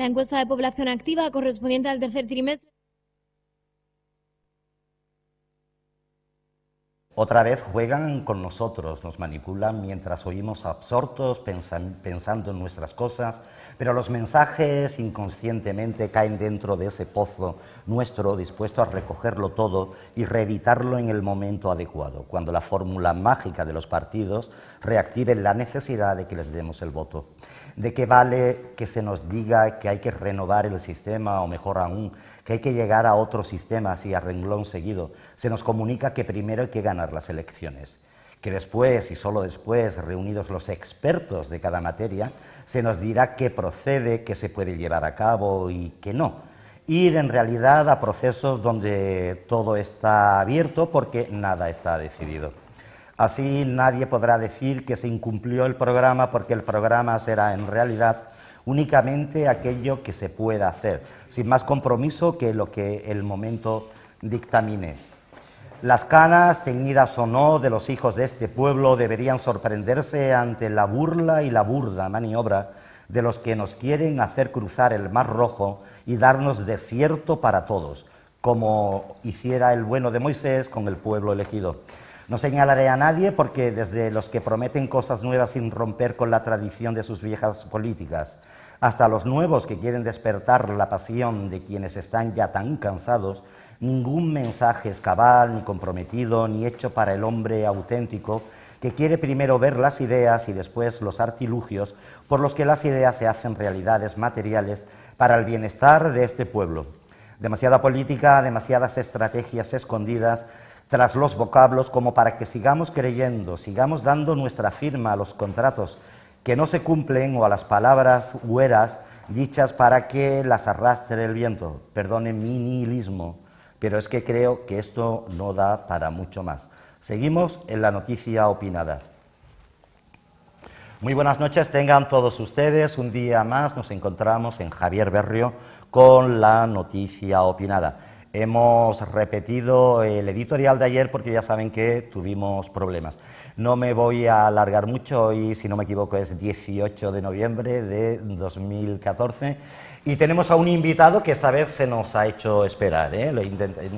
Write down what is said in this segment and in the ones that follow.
La encuesta de población activa correspondiente al tercer trimestre. Otra vez juegan con nosotros, nos manipulan mientras oímos absortos pensando en nuestras cosas, pero los mensajes inconscientemente caen dentro de ese pozo nuestro dispuesto a recogerlo todo y reeditarlo en el momento adecuado, cuando la fórmula mágica de los partidos reactive la necesidad de que les demos el voto. ¿De qué vale que se nos diga que hay que renovar el sistema o mejor aún, que hay que llegar a otro sistema si a renglón seguido se nos comunica que primero hay que ganar las elecciones, que después y solo después, reunidos los expertos de cada materia, se nos dirá qué procede, qué se puede llevar a cabo y qué no? Ir en realidad a procesos donde todo está abierto porque nada está decidido. Así nadie podrá decir que se incumplió el programa porque el programa será en realidad únicamente aquello que se pueda hacer, sin más compromiso que lo que el momento dictamine. Las canas, teñidas o no, de los hijos de este pueblo deberían sorprenderse ante la burla y la burda maniobra de los que nos quieren hacer cruzar el Mar Rojo y darnos desierto para todos, como hiciera el bueno de Moisés con el pueblo elegido. No señalaré a nadie porque desde los que prometen cosas nuevas sin romper con la tradición de sus viejas políticas, hasta los nuevos que quieren despertar la pasión de quienes están ya tan cansados, ningún mensaje es cabal, ni comprometido, ni hecho para el hombre auténtico que quiere primero ver las ideas y después los artilugios por los que las ideas se hacen realidades materiales para el bienestar de este pueblo. Demasiada política, demasiadas estrategias escondidas tras los vocablos como para que sigamos creyendo, sigamos dando nuestra firma a los contratos que no se cumplen o a las palabras hueras dichas para que las arrastre el viento. Perdonen mi nihilismo, pero es que creo que esto no da para mucho más. Seguimos en la noticia opinada. Muy buenas noches, tengan todos ustedes. Un día más nos encontramos en Javier Berrio con la noticia opinada. Hemos repetido el editorial de ayer porque ya saben que tuvimos problemas. No me voy a alargar mucho, hoy, si no me equivoco, es 18 de noviembre de 2014 y tenemos a un invitado que esta vez se nos ha hecho esperar, ¿eh?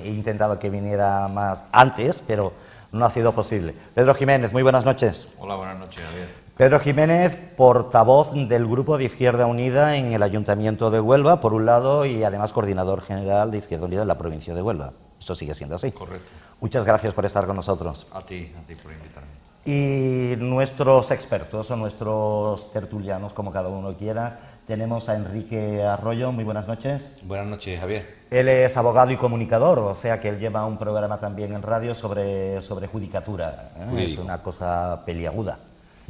He intentado que viniera más antes, pero no ha sido posible. Pedro Jiménez, muy buenas noches. Hola, buenas noches, Javier. Pedro Jiménez, portavoz del Grupo de Izquierda Unida en el Ayuntamiento de Huelva, por un lado, y además coordinador general de Izquierda Unida en la provincia de Huelva. Esto sigue siendo así. Correcto. Muchas gracias por estar con nosotros. A ti por invitarme. Y nuestros expertos o nuestros tertulianos, como cada uno quiera, tenemos a Enrique Arroyo. Muy buenas noches. Buenas noches, Javier. Él es abogado y comunicador, o sea que él lleva un programa también en radio sobre judicatura, ¿eh? Es una cosa peliaguda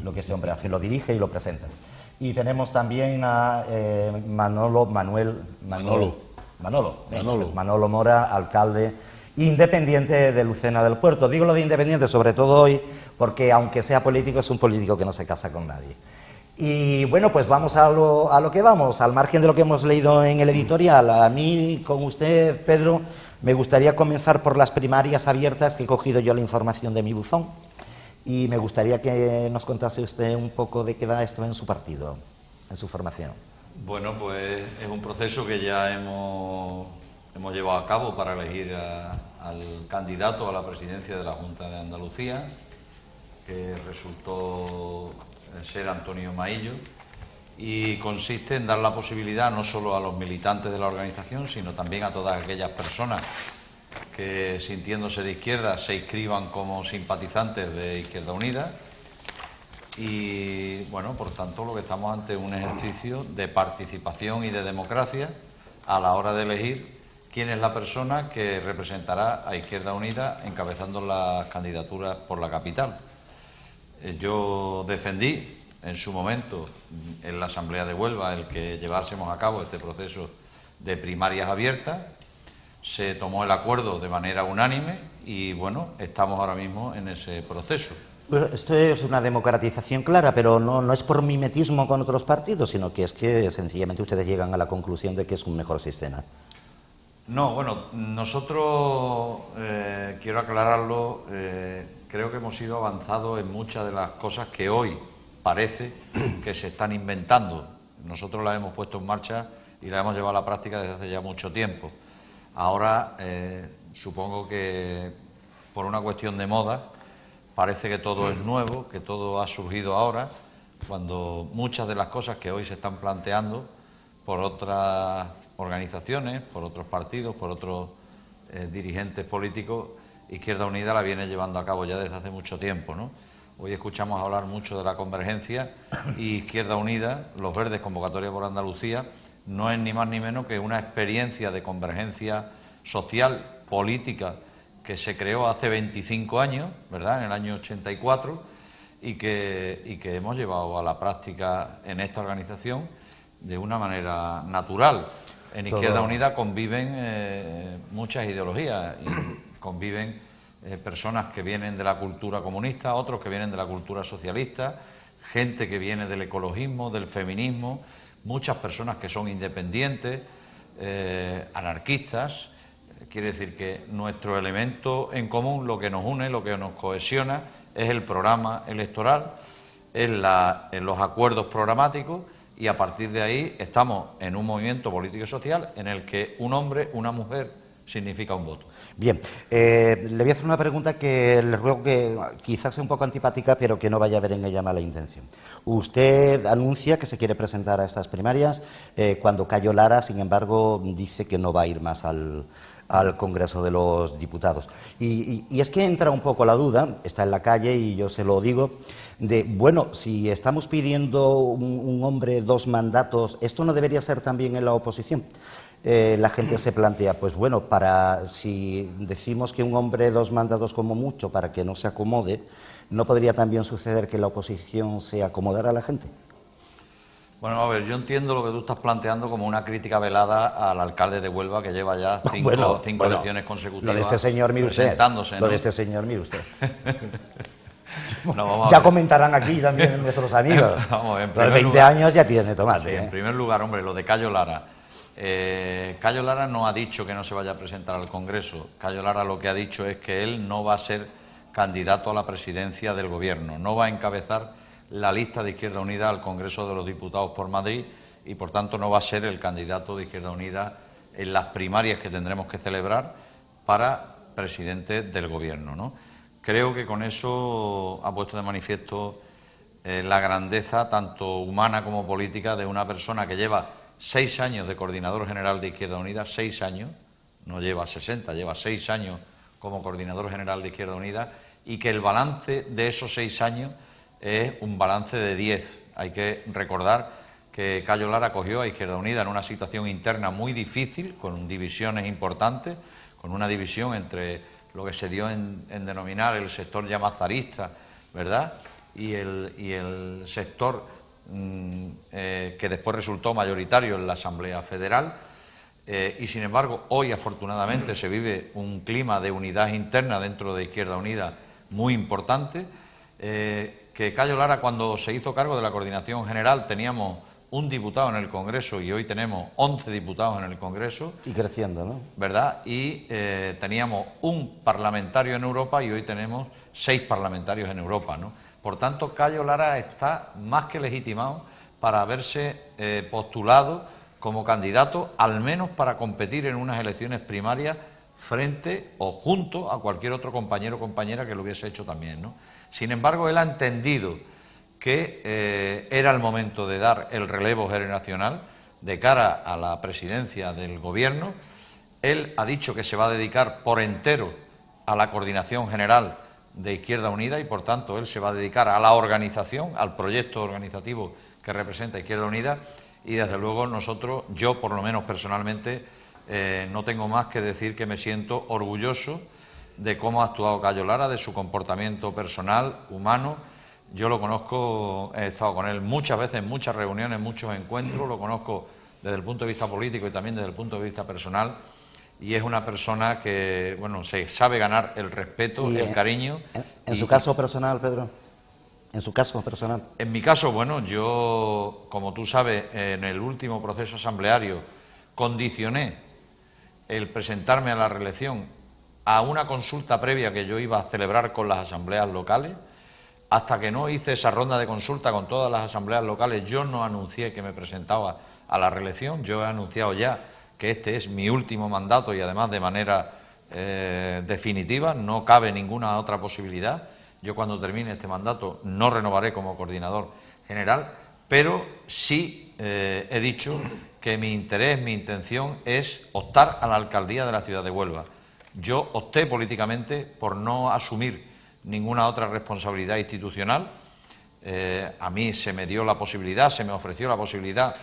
lo que este hombre hace, lo dirige y lo presenta. Y tenemos también a Manolo Mora, alcalde independiente de Lucena del Puerto. Digo lo de independiente sobre todo hoy porque aunque sea político es un político que no se casa con nadie. Y bueno, pues vamos a lo que vamos, al margen de lo que hemos leído en el editorial. A mí, con usted, Pedro, me gustaría comenzar por las primarias abiertas, que he cogido yo la información de mi buzón. Y me gustaría que nos contase usted un poco de qué va esto en su partido, en su formación. Bueno, pues es un proceso que ya hemos llevado a cabo para elegir al candidato a la presidencia de la Junta de Andalucía, que resultó ser Antonio Maillo, y consiste en dar la posibilidad no solo a los militantes de la organización, sino también a todas aquellas personas que, sintiéndose de izquierda, se inscriban como simpatizantes de Izquierda Unida. Y bueno, por tanto, lo que estamos ante un ejercicio de participación y de democracia a la hora de elegir quién es la persona que representará a Izquierda Unida encabezando las candidaturas por la capital. Yo defendí en su momento en la Asamblea de Huelva el que llevásemos a cabo este proceso de primarias abiertas. Se tomó el acuerdo de manera unánime y bueno, estamos ahora mismo en ese proceso. Pues esto es una democratización clara, pero no es por mimetismo con otros partidos, sino que es que sencillamente ustedes llegan a la conclusión de que es un mejor sistema. No, bueno, nosotros, quiero aclararlo, creo que hemos ido avanzados en muchas de las cosas que hoy parece que se están inventando. Nosotros las hemos puesto en marcha y la hemos llevado a la práctica desde hace ya mucho tiempo. Ahora, supongo que por una cuestión de moda, parece que todo es nuevo, que todo ha surgido ahora, cuando muchas de las cosas que hoy se están planteando por otras organizaciones, por otros partidos, por otros dirigentes políticos, Izquierda Unida la viene llevando a cabo ya desde hace mucho tiempo, ¿no? Hoy escuchamos hablar mucho de la convergencia y Izquierda Unida, Los Verdes, Convocatoria por Andalucía, no es ni más ni menos que una experiencia de convergencia social, política, que se creó hace 25 años, ¿verdad?, en el año 84, y que hemos llevado a la práctica en esta organización de una manera natural. En Izquierda Unida conviven muchas ideologías, y conviven personas que vienen de la cultura comunista, otros que vienen de la cultura socialista, gente que viene del ecologismo, del feminismo, muchas personas que son independientes, anarquistas. Quiere decir que nuestro elemento en común, lo que nos une, lo que nos cohesiona, es el programa electoral, es los acuerdos programáticos, y a partir de ahí estamos en un movimiento político y social en el que un hombre, una mujer, significa un voto. Bien, le voy a hacer una pregunta que le ruego que quizás sea un poco antipática, pero que no vaya a haber en ella mala intención. Usted anuncia que se quiere presentar a estas primarias cuando Cayo Lara, sin embargo, dice que no va a ir más al Congreso de los Diputados. Y es que entra un poco la duda, está en la calle y yo se lo digo, de, bueno, si estamos pidiendo un hombre 2 mandatos, ¿esto no debería ser también en la oposición? La gente se plantea, pues bueno, si decimos que un hombre 2 mandatos como mucho, para que no se acomode, ¿no podría también suceder que la oposición se acomodara a la gente? Bueno, a ver, yo entiendo lo que tú estás planteando como una crítica velada al alcalde de Huelva, que lleva ya cinco elecciones consecutivas. Lo de este señor, mire usted. Presentándose, ¿no? Lo de este señor, mire usted. No, ya comentarán aquí también nuestros amigos. Vamos, en los 20 lugar, años ya tiene tomate. Sí, en primer lugar, hombre, lo de Cayo Lara. Cayo Lara no ha dicho que no se vaya a presentar al Congreso. Cayo Lara lo que ha dicho es que él no va a ser candidato a la presidencia del Gobierno, no va a encabezar la lista de Izquierda Unida al Congreso de los Diputados por Madrid y, por tanto, no va a ser el candidato de Izquierda Unida en las primarias que tendremos que celebrar para presidente del Gobierno, ¿no? Creo que con eso ha puesto de manifiesto la grandeza, tanto humana como política, de una persona que lleva 6 años de coordinador general de Izquierda Unida, 6 años, no lleva 60, lleva 6 años como coordinador general de Izquierda Unida, y que el balance de esos 6 años es un balance de 10. Hay que recordar que Cayo Lara cogió a Izquierda Unida en una situación interna muy difícil, con divisiones importantes, con una división entre lo que se dio en denominar el sector yamazarista, ¿verdad?, y el sector que después resultó mayoritario en la Asamblea Federal, y sin embargo hoy afortunadamente se vive un clima de unidad interna dentro de Izquierda Unida muy importante, que Cayo Lara, cuando se hizo cargo de la coordinación general, teníamos un diputado en el Congreso y hoy tenemos 11 diputados en el Congreso. Y creciendo, ¿no? ¿Verdad? Y teníamos un parlamentario en Europa y hoy tenemos 6 parlamentarios en Europa, ¿no? Por tanto, Cayo Lara está más que legitimado para haberse postulado como candidato, al menos para competir en unas elecciones primarias frente o junto a cualquier otro compañero o compañera que lo hubiese hecho también, ¿no? Sin embargo, él ha entendido que era el momento de dar el relevo generacional de cara a la presidencia del Gobierno. Él ha dicho que se va a dedicar por entero a la coordinación general de Izquierda Unida y, por tanto, él se va a dedicar a la organización, al proyecto organizativo que representa Izquierda Unida, y desde luego nosotros, yo por lo menos personalmente, no tengo más que decir que me siento orgulloso de cómo ha actuado Cayo Lara, de su comportamiento personal, humano. Yo lo conozco, he estado con él muchas veces, en muchas reuniones, muchos encuentros, lo conozco desde el punto de vista político y también desde el punto de vista personal, y es una persona que, bueno, se sabe ganar el respeto, el cariño. En su caso personal, Pedro, en su caso personal. En mi caso, bueno, yo, como tú sabes, en el último proceso asambleario condicioné el presentarme a la reelección a una consulta previa que yo iba a celebrar con las asambleas locales. hasta que no hice esa ronda de consulta con todas las asambleas locales, yo no anuncié que me presentaba a la reelección. Yo he anunciado ya que este es mi último mandato y además de manera definitiva, no cabe ninguna otra posibilidad. Yo cuando termine este mandato no renovaré como coordinador general, pero sí he dicho que mi interés, mi intención es optar a la alcaldía de la ciudad de Huelva. Yo opté políticamente por no asumir ninguna otra responsabilidad institucional. A mí se me dio la posibilidad, se me ofreció la posibilidad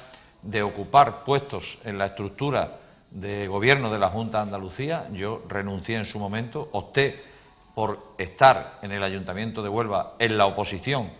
de ocupar puestos en la estructura de gobierno de la Junta de Andalucía. Yo renuncié en su momento, opté por estar en el Ayuntamiento de Huelva en la oposición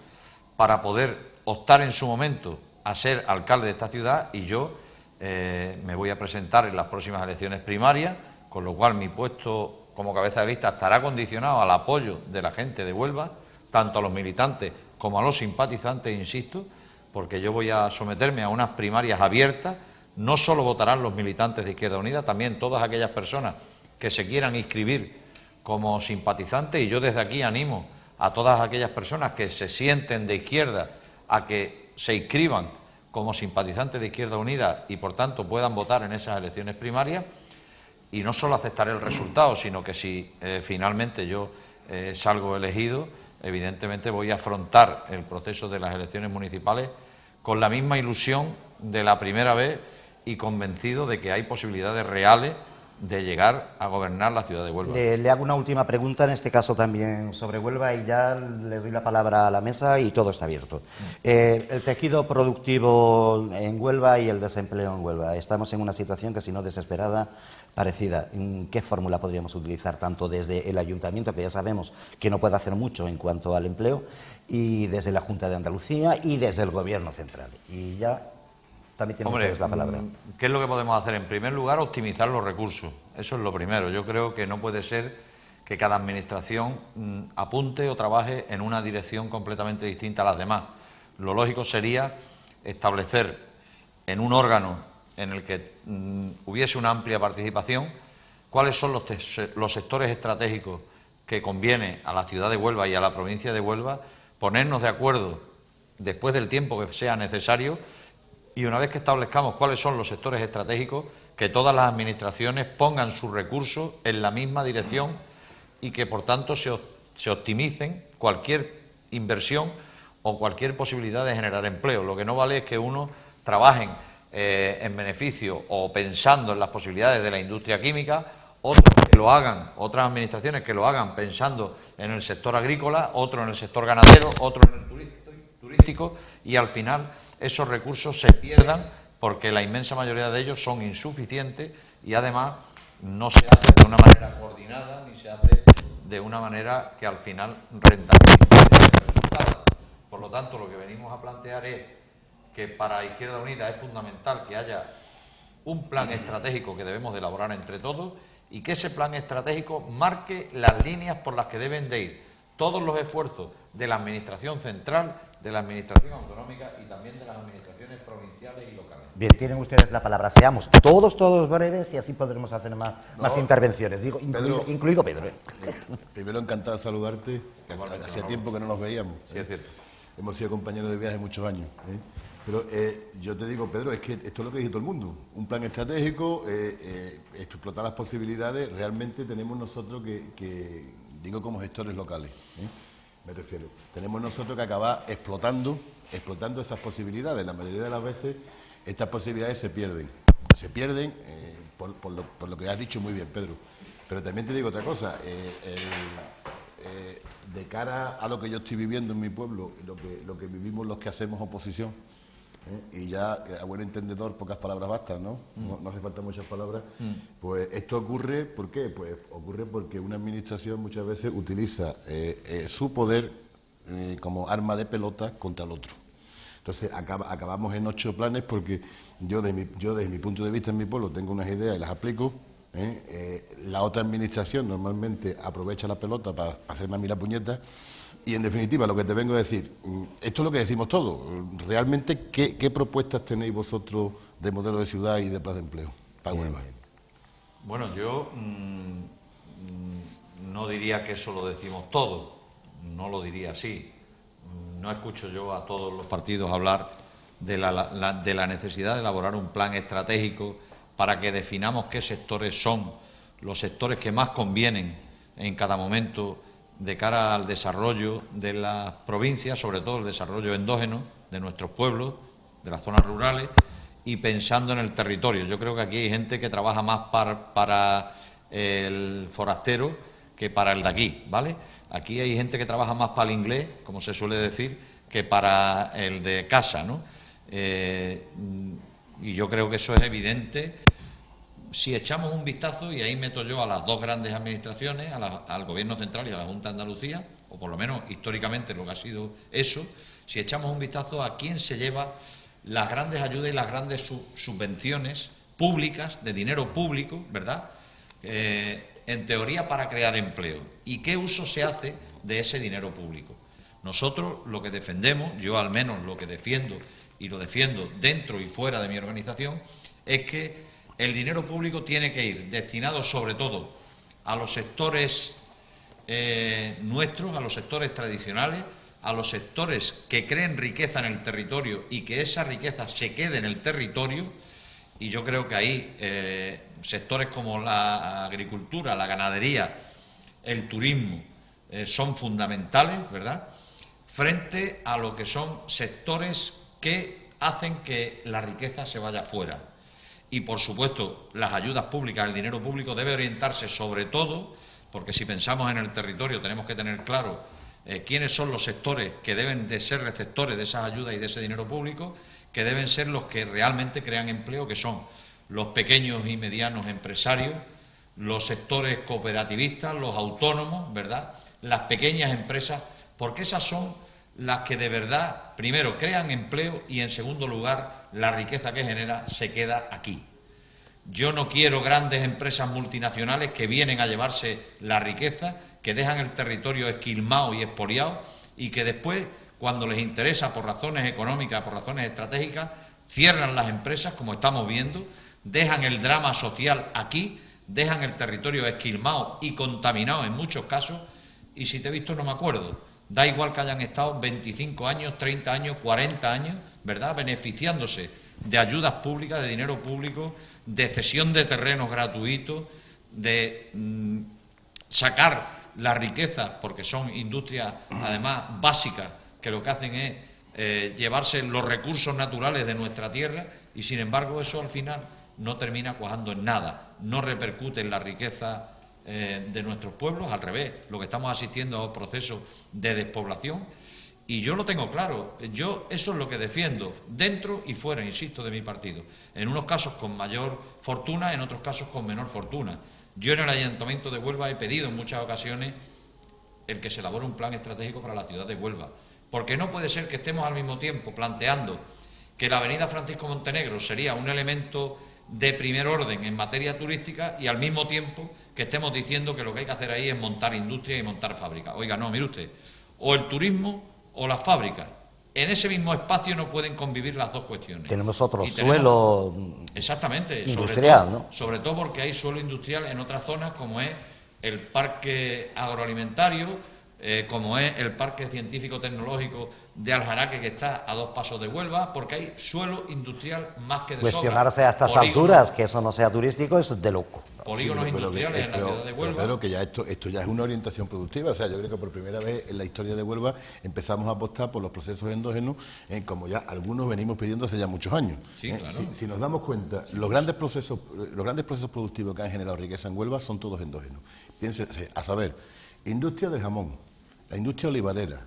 para poder optar en su momento a ser alcalde de esta ciudad, y yo me voy a presentar en las próximas elecciones primarias, con lo cual mi puesto como cabeza de lista estará condicionado al apoyo de la gente de Huelva, tanto a los militantes como a los simpatizantes, insisto, porque yo voy a someterme a unas primarias abiertas. No solo votarán los militantes de Izquierda Unida, también todas aquellas personas que se quieran inscribir como simpatizantes, y yo desde aquí animo a todas aquellas personas que se sienten de izquierda a que se inscriban como simpatizantes de Izquierda Unida y por tanto puedan votar en esas elecciones primarias. Y no solo aceptaré el resultado, sino que si finalmente yo salgo elegido, evidentemente voy a afrontar el proceso de las elecciones municipales con la misma ilusión de la primera vez y convencido de que hay posibilidades reales de llegar a gobernar la ciudad de Huelva. Le hago una última pregunta, en este caso también sobre Huelva, y ya le doy la palabra a la mesa y todo está abierto. El tejido productivo en Huelva y el desempleo en Huelva. Estamos en una situación que, si no desesperada, parecida. ¿En qué fórmula podríamos utilizar, tanto desde el Ayuntamiento, que ya sabemos que no puede hacer mucho en cuanto al empleo, y desde la Junta de Andalucía y desde el Gobierno central? Y ya también tienen ustedes la palabra. ¿Qué es lo que podemos hacer? En primer lugar, optimizar los recursos. Eso es lo primero. Yo creo que no puede ser que cada administración apunte o trabaje en una dirección completamente distinta a las demás. Lo lógico sería establecer en un órgano en el que hubiese una amplia participación cuáles son los sectores estratégicos que conviene a la ciudad de Huelva y a la provincia de Huelva, ponernos de acuerdo después del tiempo que sea necesario. Y una vez que establezcamos cuáles son los sectores estratégicos, que todas las administraciones pongan sus recursos en la misma dirección y que, por tanto, se optimicen cualquier inversión o cualquier posibilidad de generar empleo. Lo que no vale es que unos trabajen en beneficio o pensando en las posibilidades de la industria química, otros que lo hagan, otras administraciones que lo hagan pensando en el sector agrícola, otros en el sector ganadero, otros en el turístico, y al final esos recursos se pierdan porque la inmensa mayoría de ellos son insuficientes y además no se hace de una manera coordinada ni se hace de una manera que al final rentabilice el resultado. Por lo tanto, lo que venimos a plantear es que para Izquierda Unida es fundamental que haya un plan estratégico que debemos de elaborar entre todos y que ese plan estratégico marque las líneas por las que deben de ir todos los esfuerzos de la Administración central, de la Administración autonómica y también de las administraciones provinciales y locales. Bien, tienen ustedes la palabra. Seamos todos breves y así podremos hacer más intervenciones, digo, incluido Pedro. Primero, encantado de saludarte. Hacía tiempo que no nos veíamos. Sí, es cierto. Hemos sido compañeros de viaje muchos años. Pero yo te digo, Pedro, es que esto es lo que dice todo el mundo. Un plan estratégico, explotar las posibilidades. Realmente tenemos nosotros que digo como gestores locales, me refiero. Tenemos nosotros que acabar explotando esas posibilidades. La mayoría de las veces estas posibilidades se pierden. Por lo que has dicho muy bien, Pedro. Pero también te digo otra cosa. De cara a lo que yo estoy viviendo en mi pueblo, lo que vivimos los que hacemos oposición, y ya a buen entendedor pocas palabras bastan, ¿no? No hace falta muchas palabras. Pues esto ocurre, ¿por qué? Pues ocurre porque una administración muchas veces utiliza su poder como arma de pelota contra el otro. Entonces acabamos en 8 planes porque yo desde mi punto de vista en mi pueblo tengo unas ideas y las aplico. La otra administración normalmente aprovecha la pelota para hacerme a mí la puñeta. Y en definitiva, lo que te vengo a decir, esto es lo que decimos todos. Realmente, ¿qué propuestas tenéis vosotros de modelo de ciudad y de plan de empleo para Huelva? Bueno, yo no diría que eso lo decimos todos, no lo diría así. no escucho yo a todos los partidos hablar de la necesidad de elaborar un plan estratégico para que definamos qué sectores son los sectores que más convienen en cada momento de cara al desarrollo de las provincias, sobre todo el desarrollo endógeno de nuestros pueblos, de las zonas rurales, y pensando en el territorio. Yo creo que aquí hay gente que trabaja más para el forastero que para el de aquí, ¿vale? Aquí hay gente que trabaja más para el inglés, como se suele decir, que para el de casa, ¿no? Y yo creo que eso es evidente. Si echamos un vistazo, y ahí meto yo a las dos grandes administraciones, al Gobierno central y a la Junta de Andalucía, o por lo menos históricamente lo que ha sido eso, si echamos un vistazo a quién se lleva las grandes ayudas y las grandes subvenciones públicas, de dinero público, ¿verdad?, en teoría para crear empleo. ¿Y qué uso se hace de ese dinero público? Nosotros lo que defendemos, yo al menos lo que defiendo, y lo defiendo dentro y fuera de mi organización, es que el dinero público tiene que ir destinado sobre todo a los sectores nuestros, a los sectores tradicionales, a los sectores que creen riqueza en el territorio y que esa riqueza se quede en el territorio. Y yo creo que ahí sectores como la agricultura, la ganadería, el turismo son fundamentales, ¿verdad?, frente a lo que son sectores que hacen que la riqueza se vaya fuera. Y, por supuesto, las ayudas públicas, el dinero público debe orientarse sobre todo, porque si pensamos en el territorio tenemos que tener claro quiénes son los sectores que deben de ser receptores de esas ayudas y de ese dinero público, que deben ser los que realmente crean empleo, que son los pequeños y medianos empresarios, los sectores cooperativistas, los autónomos, ¿verdad?, las pequeñas empresas, porque esas son las que de verdad, primero, crean empleo y, en segundo lugar, la riqueza que genera se queda aquí. Yo no quiero grandes empresas multinacionales que vienen a llevarse la riqueza, que dejan el territorio esquilmado y expoliado y que después, cuando les interesa por razones económicas, por razones estratégicas, cierran las empresas, como estamos viendo, dejan el drama social aquí, dejan el territorio esquilmado y contaminado en muchos casos, y si te he visto no me acuerdo. Da igual que hayan estado 25 años, 30 años, 40 años, ¿verdad?, beneficiándose de ayudas públicas, de dinero público, de cesión de terrenos gratuitos, de sacar la riqueza, porque son industrias, además, básicas, que lo que hacen es llevarse los recursos naturales de nuestra tierra, y, sin embargo, eso al final no termina cuajando en nada, no repercute en la riqueza de nuestros pueblos, al revés, lo que estamos asistiendo a un proceso de despoblación, y yo lo tengo claro, yo eso es lo que defiendo, dentro y fuera, insisto, de mi partido, en unos casos con mayor fortuna, en otros casos con menor fortuna. Yo en el Ayuntamiento de Huelva he pedido en muchas ocasiones el que se elabore un plan estratégico para la ciudad de Huelva, porque no puede ser que estemos al mismo tiempo planteando que la avenida Francisco Montenegro sería un elemento de primer orden en materia turística y al mismo tiempo que estemos diciendo que lo que hay que hacer ahí es montar industria y montar fábricas. Oiga, no, mire usted, o el turismo o las fábricas. En ese mismo espacio no pueden convivir las dos cuestiones. Tenemos otro suelo exactamente, industrial, sobre todo porque hay suelo industrial en otras zonas, como es el parque agroalimentario, como es el Parque Científico-Tecnológico de Aljaraque, que está a 2 pasos de Huelva, porque hay suelo industrial más que de sobra. Cuestionarse a estas alturas que eso no sea turístico es de loco. Polígonos industriales en la ciudad de Huelva. Pero que ya esto ya es una orientación productiva. O sea, yo creo que por primera vez en la historia de Huelva empezamos a apostar por los procesos endógenos, como ya algunos venimos pidiendo hace ya muchos años. Sí, claro. Si nos damos cuenta, los grandes procesos productivos que han generado riqueza en Huelva son todos endógenos. Piénsense, a saber, industria del jamón, la industria olivarera,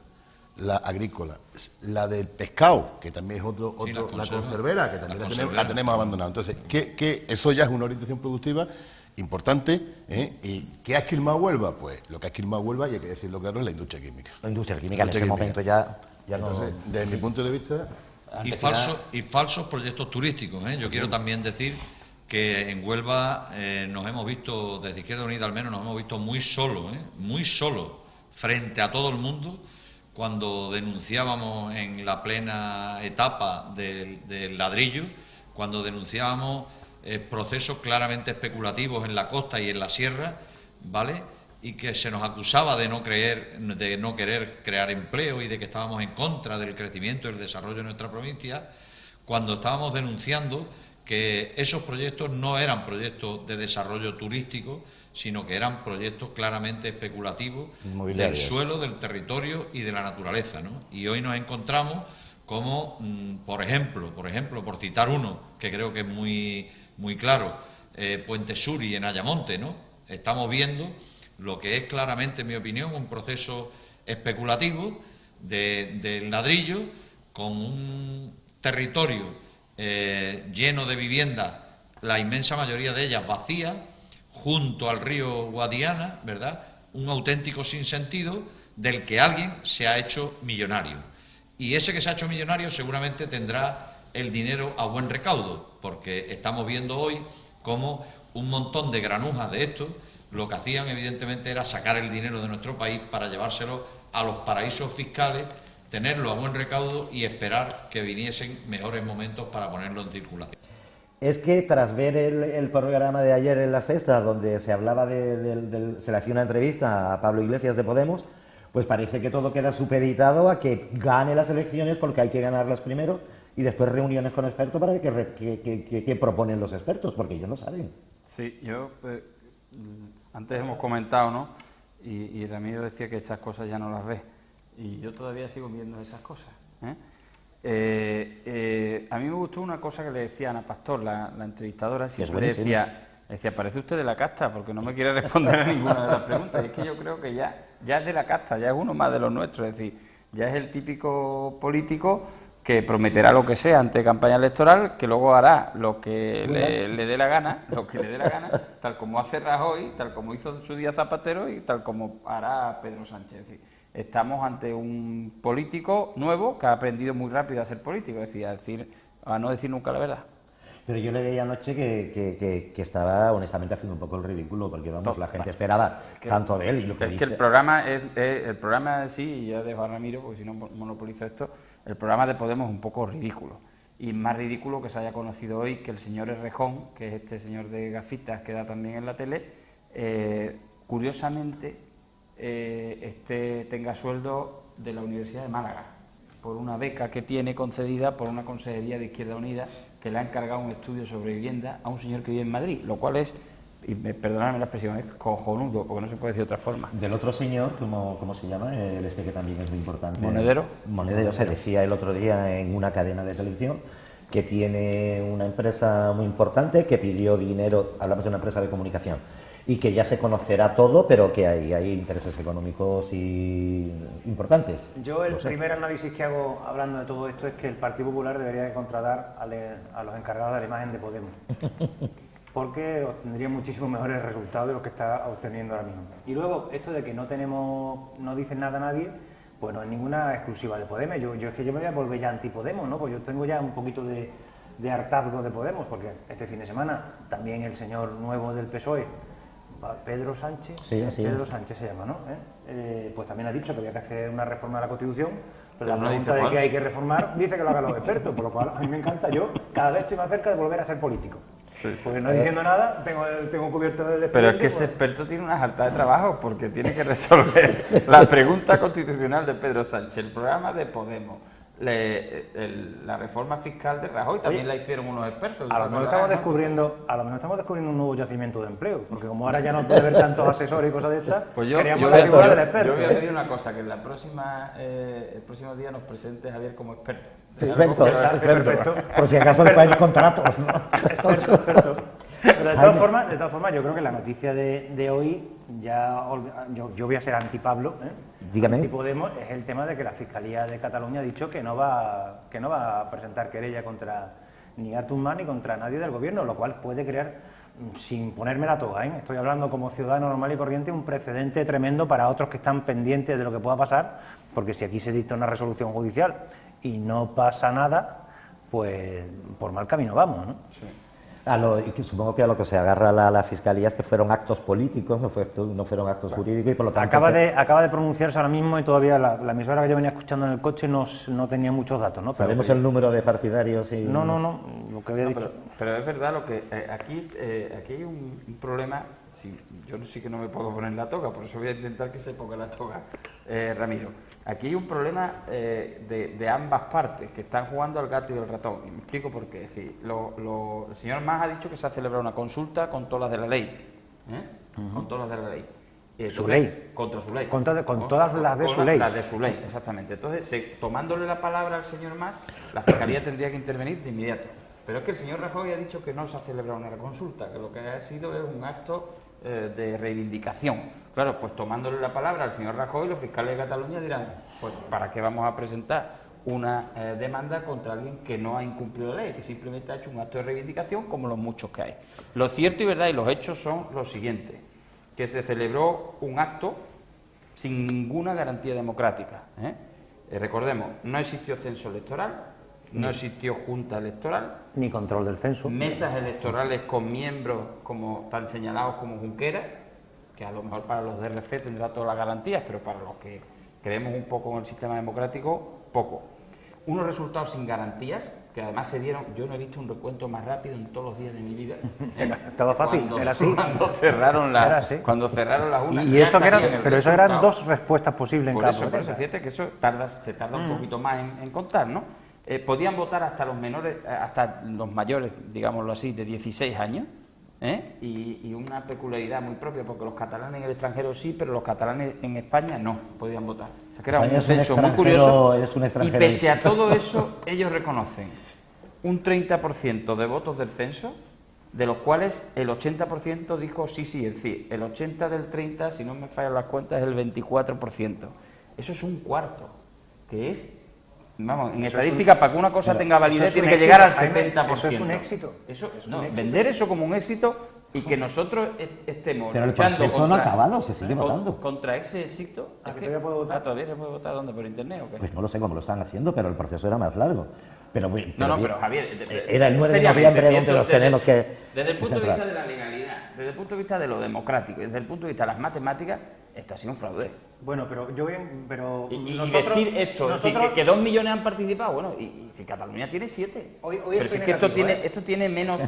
la agrícola, la del pescado, que también es la conservera, que también la tenemos abandonada. Entonces, que eso ya es una orientación productiva importante, ¿y qué ha esquilmado Huelva? Pues lo que ha esquilmado Huelva, y hay que decirlo claro, es la industria química. La industria química en ese momento ya entonces, no... desde mi punto de vista... Y falsos proyectos turísticos, Yo quiero también decir que en Huelva nos hemos visto, desde Izquierda Unida al menos, nos hemos visto muy solos, frente a todo el mundo, cuando denunciábamos en la plena etapa del ladrillo, cuando denunciábamos procesos claramente especulativos en la costa y en la sierra, ¿vale?, y que se nos acusaba de no querer crear empleo y de que estábamos en contra del crecimiento y el desarrollo de nuestra provincia, cuando estábamos denunciando que esos proyectos no eran proyectos de desarrollo turístico, sino que eran proyectos claramente especulativos del suelo, del territorio y de la naturaleza, ¿no? Y hoy nos encontramos como, por ejemplo, por citar uno que creo que es muy claro, Puente Suri en Ayamonte, ¿no? Estamos viendo lo que es claramente, en mi opinión, un proceso especulativo del ladrillo con un territorio lleno de viviendas, la inmensa mayoría de ellas vacías, junto al río Guadiana, ¿verdad? Un auténtico sinsentido del que alguien se ha hecho millonario. Y ese que se ha hecho millonario seguramente tendrá el dinero a buen recaudo, porque estamos viendo hoy cómo un montón de granujas de estos lo que hacían evidentemente era sacar el dinero de nuestro país para llevárselo a los paraísos fiscales, tenerlo a buen recaudo y esperar que viniesen mejores momentos para ponerlo en circulación. Es que tras ver el programa de ayer en La Sexta, donde se hablaba se le hacía una entrevista a Pablo Iglesias de Podemos, pues parece que todo queda supeditado a que gane las elecciones porque hay que ganarlas primero y después reuniones con expertos para ver qué proponen los expertos, porque ellos no saben. Sí, yo antes hemos comentado, ¿no? Y Ramiro decía que esas cosas ya no las ve. Y yo todavía sigo viendo esas cosas. A mí me gustó una cosa que le decía Ana Pastor, la entrevistadora, siempre decía, parece usted de la casta, porque no me quiere responder a ninguna de las preguntas. Y es que yo creo que ya es de la casta, ya es uno más de los nuestros. Es decir, ya es el típico político que prometerá lo que sea ante campaña electoral, que luego hará lo que le dé la gana, tal como hace Rajoy, tal como hizo en su día Zapatero y tal como hará Pedro Sánchez. Es decir, estamos ante un político nuevo que ha aprendido muy rápido a ser político, es decir, a no decir nunca la verdad. Pero yo le veía anoche que estaba honestamente haciendo un poco el ridículo, porque vamos, la gente esperaba tanto de él y lo que dice. Que el programa en sí, y ya dejo a Ramiro, porque si no monopolizo esto, el programa de Podemos es un poco ridículo. Y más ridículo que se haya conocido hoy que el señor Errejón, que es este señor de gafitas que da también en la tele, curiosamente tenga sueldo de la Universidad de Málaga, por una beca que tiene concedida por una consejería de Izquierda Unida que le ha encargado un estudio sobre vivienda a un señor que vive en Madrid, lo cual es, y perdonadme la expresión, es cojonudo, porque no se puede decir de otra forma. Del otro señor, ¿cómo se llama? Que también es muy importante. Monedero. Se decía el otro día en una cadena de televisión que tiene una empresa muy importante que pidió dinero, hablamos de una empresa de comunicación, y que ya se conocerá todo, pero que hay intereses económicos importantes. Yo el primer análisis que hago hablando de todo esto es que el Partido Popular debería de contratar a los encargados de la imagen de Podemos, porque obtendría muchísimos mejores resultados de los que está obteniendo ahora mismo. Y luego, esto de que no dicen nada a nadie, pues no es ninguna exclusiva de Podemos. Yo es que yo me voy a volver ya anti-Podemos, ¿no? Pues yo tengo ya un poquito de hartazgo de Podemos, porque este fin de semana también el señor nuevo del PSOE, Pedro Sánchez, Sánchez se llama, ¿no? Pues también ha dicho que había que hacer una reforma de la Constitución, pero la pregunta de qué hay que reformar dice que lo hagan los expertos, por lo cual a mí me encanta, yo cada vez estoy más cerca de volver a ser político. Porque no diciendo nada, tengo cubierto el expediente. Pero es que ese experto tiene una harta de trabajo, porque tiene que resolver la pregunta constitucional de Pedro Sánchez, el programa de Podemos, la reforma fiscal de Rajoy, también la hicieron unos expertos. A lo mejor estamos descubriendo un nuevo yacimiento de empleo, porque como ahora ya no puede haber tantos asesores y cosas de estas, pues yo queríamos la figura del experto. Yo voy a pedir una cosa, que en la el próximo día nos presente Javier como experto. Perfecto. Por si acaso hay contratos, ¿no? Experto. Pero de todas formas, yo creo que la noticia de hoy, yo voy a ser anti-Pablo, Dígame. Anti-Podemos, es el tema de que la Fiscalía de Cataluña ha dicho que no va a presentar querella contra ni Artur Mas ni contra nadie del gobierno, lo cual puede crear, sin ponerme la toga, estoy hablando como ciudadano normal y corriente, un precedente tremendo para otros que están pendientes de lo que pueda pasar, porque si aquí se dicta una resolución judicial y no pasa nada, pues por mal camino vamos, ¿no? Sí. Supongo que a lo que se agarra la Fiscalía es que fueron actos políticos, no fueron actos jurídicos, y por lo tanto... Acaba de pronunciarse ahora mismo y todavía la emisora que yo venía escuchando en el coche no tenía muchos datos, ¿no? ¿Sabemos el número de partidarios? Y... No, lo que había dicho... Pero es verdad, lo que aquí hay un problema Sí, yo sí que no me puedo poner la toga, por eso voy a intentar que se ponga la toga, Ramiro. Aquí hay un problema de ambas partes, que están jugando al gato y al ratón. Y me explico por qué. Es decir, el señor Mas ha dicho que se ha celebrado una consulta con todas las de la ley. Con todas las de la ley. Su ley. Contra su ley. Con todas las de su ley. Las de su ley, exactamente. Entonces, tomándole la palabra al señor Mas, la Fiscalía tendría que intervenir de inmediato. Pero es que el señor Rajoy ha dicho que no se ha celebrado una consulta, que lo que ha sido es un acto de reivindicación. Claro, pues tomándole la palabra al señor Rajoy, los fiscales de Cataluña dirán, pues ¿para qué vamos a presentar una demanda contra alguien que no ha incumplido la ley, que simplemente ha hecho un acto de reivindicación como los muchos que hay? Lo cierto y verdad y los hechos son los siguientes, que se celebró un acto sin ninguna garantía democrática. Recordemos, no existió censo electoral, no existió junta electoral, ni control del censo, mesas electorales con miembros como tan señalados como Junqueras, que a lo mejor para los de RC tendrá todas las garantías, pero para los que creemos un poco en el sistema democrático, poco. Unos resultados sin garantías, que además se dieron, yo no he visto un recuento más rápido en todos los días de mi vida. Estaba fácil, era así. Cuando cerraron las urnas. Y eso que era, pero eso eran dos respuestas posibles en cada proceso. Por eso, fíjate que eso se tarda un poquito más en contar, ¿no? Podían votar hasta los menores, hasta los mayores, digámoslo así, de 16 años, y una peculiaridad muy propia, porque los catalanes en el extranjero sí, pero los catalanes en España no podían votar. O sea, que era un censo muy curioso, y pese a todo eso, ellos reconocen un 30% de votos del censo, de los cuales el 80% dijo sí, es decir, el 80 del 30, si no me fallan las cuentas, es el 24%. Eso es un cuarto, que es... Vamos, en estadística, para que una cosa tenga validez, tiene que llegar al 70%. Eso es un éxito. Vender eso como un éxito y que nosotros estemos pero luchando el proceso no ha acabado, se sigue votando. Contra ese éxito. ¿Todavía puedo votar? ¿Todavía se puede votar dónde? ¿Por internet o qué? Pues no lo sé cómo lo están haciendo, pero el proceso era más largo. Pero Javier, era el 9 de noviembre donde los tenemos que... Desde el punto de vista de la legalidad, desde el punto de vista de lo democrático, desde el punto de vista de las matemáticas, esto ha sido un fraude. Bueno, pero yo pero y nosotros, decir esto, nosotros... que 2 millones han participado, bueno, y si Cataluña tiene 7. Pero si es que esto tiene menos,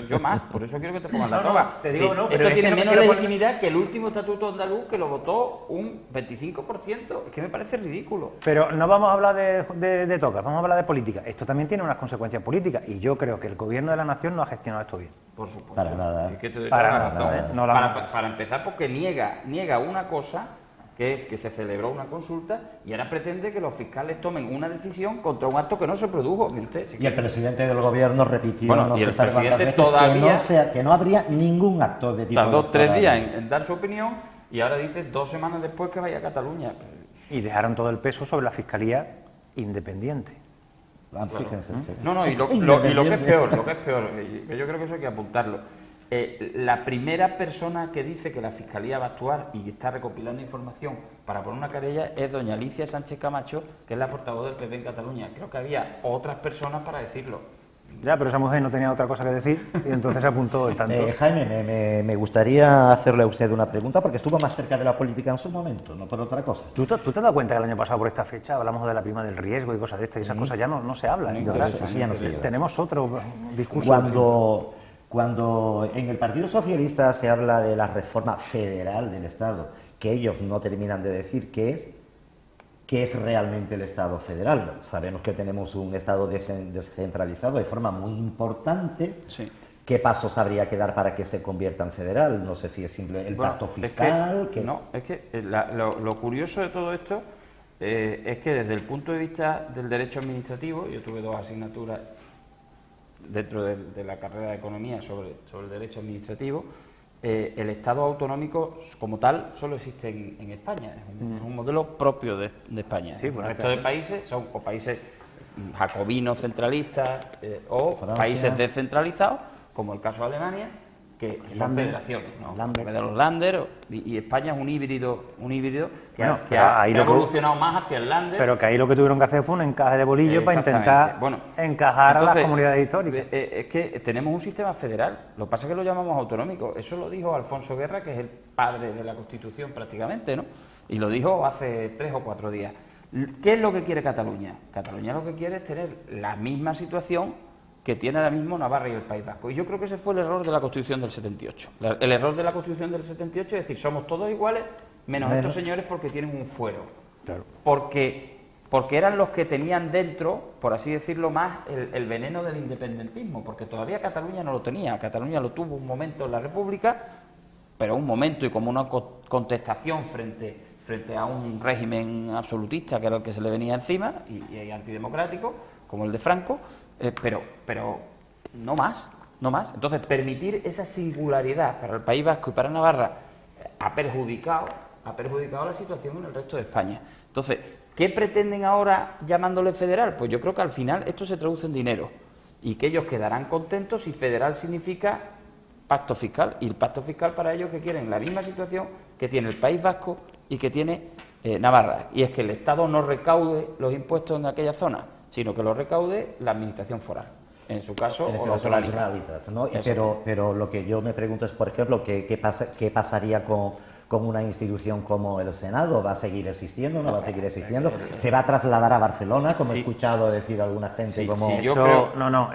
yo más, por eso quiero que te pongas la toga. Te digo, no, esto tiene menos legitimidad que el último estatuto andaluz, que lo votó un 25%. Es que me parece ridículo. Pero no vamos a hablar de togas, vamos a hablar de política. Esto también tiene unas consecuencias políticas y yo creo que el gobierno de la nación no ha gestionado esto bien. Por supuesto. Para nada. Es que te doy Para toda la nada, razón. no Para empezar, porque niega una cosa, que es que se celebró una consulta, y ahora pretende que los fiscales tomen una decisión contra un acto que no se produjo. Y el presidente del gobierno repitió, bueno, no y el sé cuántas presidente veces, todavía que no habría ningún acto de tipo tardó 3 días electoral. en dar su opinión, y ahora dice 2 semanas después que vaya a Cataluña. Y dejaron todo el peso sobre la Fiscalía Independiente. Fíjense. No, y lo que es peor, que yo creo que eso hay que apuntarlo. La primera persona que dice que la Fiscalía va a actuar y está recopilando información para poner una querella es doña Alicia Sánchez Camacho, que es la portavoz del PP en Cataluña. Creo que había otras personas para decirlo. Ya, pero esa mujer no tenía otra cosa que decir y entonces apuntó el tanto. Jaime, me gustaría hacerle a usted una pregunta porque estuvo más cerca de la política en su momento, no por otra cosa. ¿Tú te has dado cuenta que el año pasado por esta fecha hablamos de la prima del riesgo y cosas de estas y esas cosas ya no se hablan? Tenemos otro discurso. Cuando en el Partido Socialista se habla de la reforma federal del Estado, que ellos no terminan de decir qué es realmente el Estado federal. Sabemos que tenemos un Estado descentralizado de forma muy importante. Sí. ¿Qué pasos habría que dar para que se convierta en federal? No sé si es simple el pacto fiscal. Lo curioso de todo esto es que desde el punto de vista del derecho administrativo, yo tuve 2 asignaturas dentro de la carrera de Economía sobre el derecho administrativo. El Estado autonómico como tal solo existe en España, es un modelo propio de España. Sí, el resto de países son o países jacobinos centralistas o Francia. Países descentralizados, como el caso de Alemania, que son federaciones, ¿no? De los Länder, y España es un híbrido que ha evolucionado más hacia el Länder. Pero que ahí lo que tuvieron que hacer fue un encaje de bolillo para intentar encajar a las comunidades históricas. Es que tenemos un sistema federal, lo que pasa es que lo llamamos autonómico. Eso lo dijo Alfonso Guerra, que es el padre de la Constitución prácticamente, ¿no? Y lo dijo hace 3 o 4 días. ¿Qué es lo que quiere Cataluña? Cataluña lo que quiere es tener la misma situación que tiene ahora mismo Navarra y el País Vasco. Y yo creo que ese fue el error de la Constitución del 78. El error de la Constitución del 78 es decir, somos todos iguales, menos estos señores porque tienen un fuero. Claro. Porque eran los que tenían dentro, por así decirlo, más el veneno del independentismo, porque todavía Cataluña no lo tenía. Cataluña lo tuvo un momento en la República, pero un momento y como una contestación frente a un régimen absolutista que era el que se le venía encima y antidemocrático, como el de Franco, pero no más. Entonces, permitir esa singularidad para el País Vasco y para Navarra ha perjudicado la situación en el resto de España. Entonces, ¿qué pretenden ahora llamándole federal? Pues yo creo que al final esto se traduce en dinero y que ellos quedarán contentos si federal significa pacto fiscal. Y el pacto fiscal para ellos que quieren la misma situación que tiene el País Vasco y que tiene Navarra. Y es que el Estado no recaude los impuestos en aquella zona, sino que los recaude la administración foral. En su caso, o la Generalitat, ¿no? Pero lo que yo me pregunto es, por ejemplo, ¿qué pasaría con una institución como el Senado? ¿Va a seguir existiendo? ¿No va a seguir existiendo? ¿Se va a trasladar a Barcelona, como he escuchado decir alguna gente?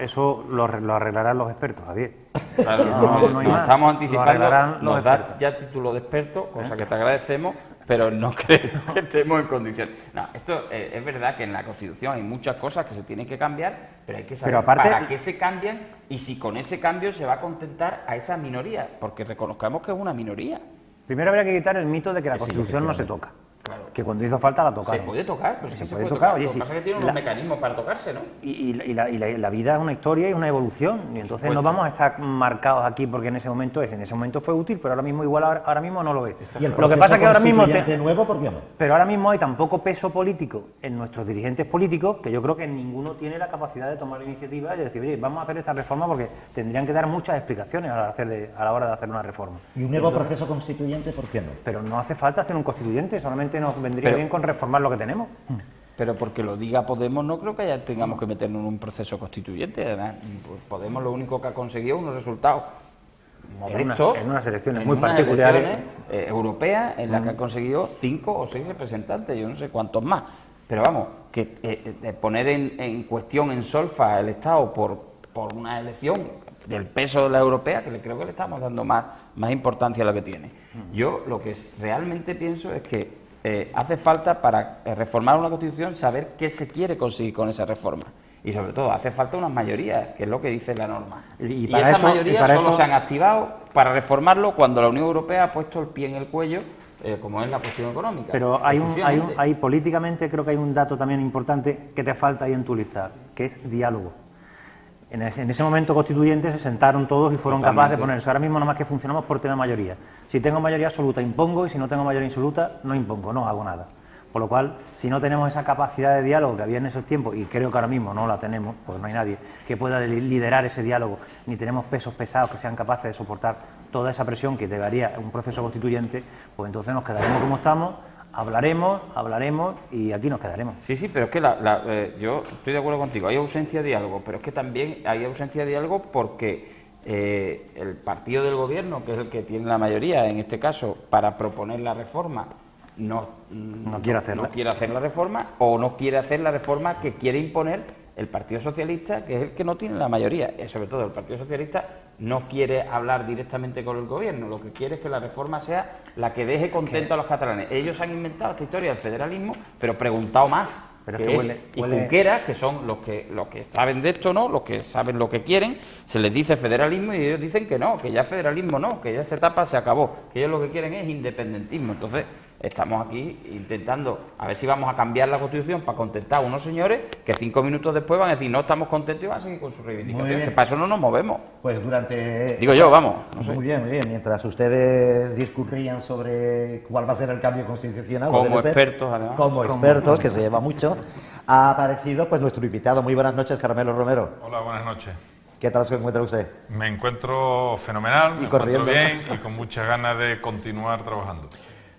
Eso lo arreglarán los expertos, Javier. Claro, no hay más. Estamos anticipando, nos da ya título de experto, cosa que te agradecemos, pero no creo que estemos en condiciones. No, esto es verdad que en la Constitución hay muchas cosas que se tienen que cambiar, pero hay que saber para qué se cambian y si con ese cambio se va a contentar a esa minoría, porque reconozcamos que es una minoría. Primero habría que quitar el mito de que la Constitución no se toca. Claro. Que cuando hizo falta la tocaron. Se puede tocar, pues se puede tocar. Oye, lo que pasa es que tiene unos mecanismos para tocarse, ¿no? Y la vida es una historia y una evolución. Y entonces no vamos a estar marcados aquí porque en ese momento fue útil, pero ahora mismo ahora mismo no lo es. Y lo que pasa es que ahora mismo nuevo, ¿por qué no? Pero ahora mismo hay tan poco peso político en nuestros dirigentes políticos que yo creo que ninguno tiene la capacidad de tomar iniciativa y de decir, oye, vamos a hacer esta reforma, porque tendrían que dar muchas explicaciones a la hora de hacer una reforma. ¿Y un nuevo proceso constituyente, por qué no? Pero no hace falta hacer un constituyente, solamente nos vendría bien con reformar lo que tenemos. Pero porque lo diga Podemos no creo que ya tengamos que meternos en un proceso constituyente. Además, pues Podemos lo único que ha conseguido unos resultados modestos en unas elecciones muy particulares europeas en las que ha conseguido 5 o 6 representantes, yo no sé cuántos más. Pero vamos, que poner en cuestión, en solfa el Estado por una elección del peso de la europea, que creo que le estamos dando más importancia a lo que tiene. Yo lo que realmente pienso es que hace falta para reformar una Constitución saber qué se quiere conseguir con esa reforma. Y sobre todo, hace falta unas mayorías, que es lo que dice la norma. Y esas mayorías solo se han activado para reformarlo cuando la Unión Europea ha puesto el pie en el cuello, como es la cuestión económica. Pero hay políticamente, creo que hay un dato también importante que te falta ahí en tu lista, que es diálogo. En ese momento constituyente se sentaron todos y fueron capaces de ponerse. Ahora mismo nada más que funcionamos por tema mayoría. Si tengo mayoría absoluta impongo y si no tengo mayoría absoluta no impongo, no hago nada. Por lo cual, si no tenemos esa capacidad de diálogo que había en esos tiempos, y creo que ahora mismo no la tenemos, porque no hay nadie que pueda liderar ese diálogo, ni tenemos pesos pesados que sean capaces de soportar toda esa presión que llevaría un proceso constituyente, pues entonces nos quedaremos como estamos. Hablaremos y aquí nos quedaremos. Sí, pero es que yo estoy de acuerdo contigo, hay ausencia de diálogo, pero es que también hay ausencia de diálogo porque el partido del gobierno, que es el que tiene la mayoría, en este caso, para proponer la reforma, no quiere hacer la reforma, o no quiere hacer la reforma que quiere imponer el Partido Socialista, que es el que no tiene la mayoría. Y sobre todo el Partido Socialista no quiere hablar directamente con el gobierno, lo que quiere es que la reforma sea la que deje contento a los catalanes. Ellos han inventado esta historia del federalismo, pero preguntado más. Pero es que huele... Y Junqueras, que son los que saben de esto, ¿no? Los que saben lo que quieren, se les dice federalismo y ellos dicen que no, que ya federalismo no, que ya esa etapa se acabó, que ellos lo que quieren es independentismo. Entonces, estamos aquí intentando a ver si vamos a cambiar la Constitución para contentar a unos señores que 5 minutos después van a decir no estamos contentos y van a seguir con sus reivindicaciones. Que para eso no nos movemos. Pues durante... Digo yo, vamos. No sé. Muy bien. Mientras ustedes discurrían sobre cuál va a ser el cambio constitucional... Como expertos, además. Como expertos, que se lleva mucho, ha aparecido pues nuestro invitado. Muy buenas noches, Carmelo Romero. Hola, buenas noches. ¿Qué tal se encuentra usted? Me encuentro fenomenal, me encuentro bien y con muchas ganas de continuar trabajando.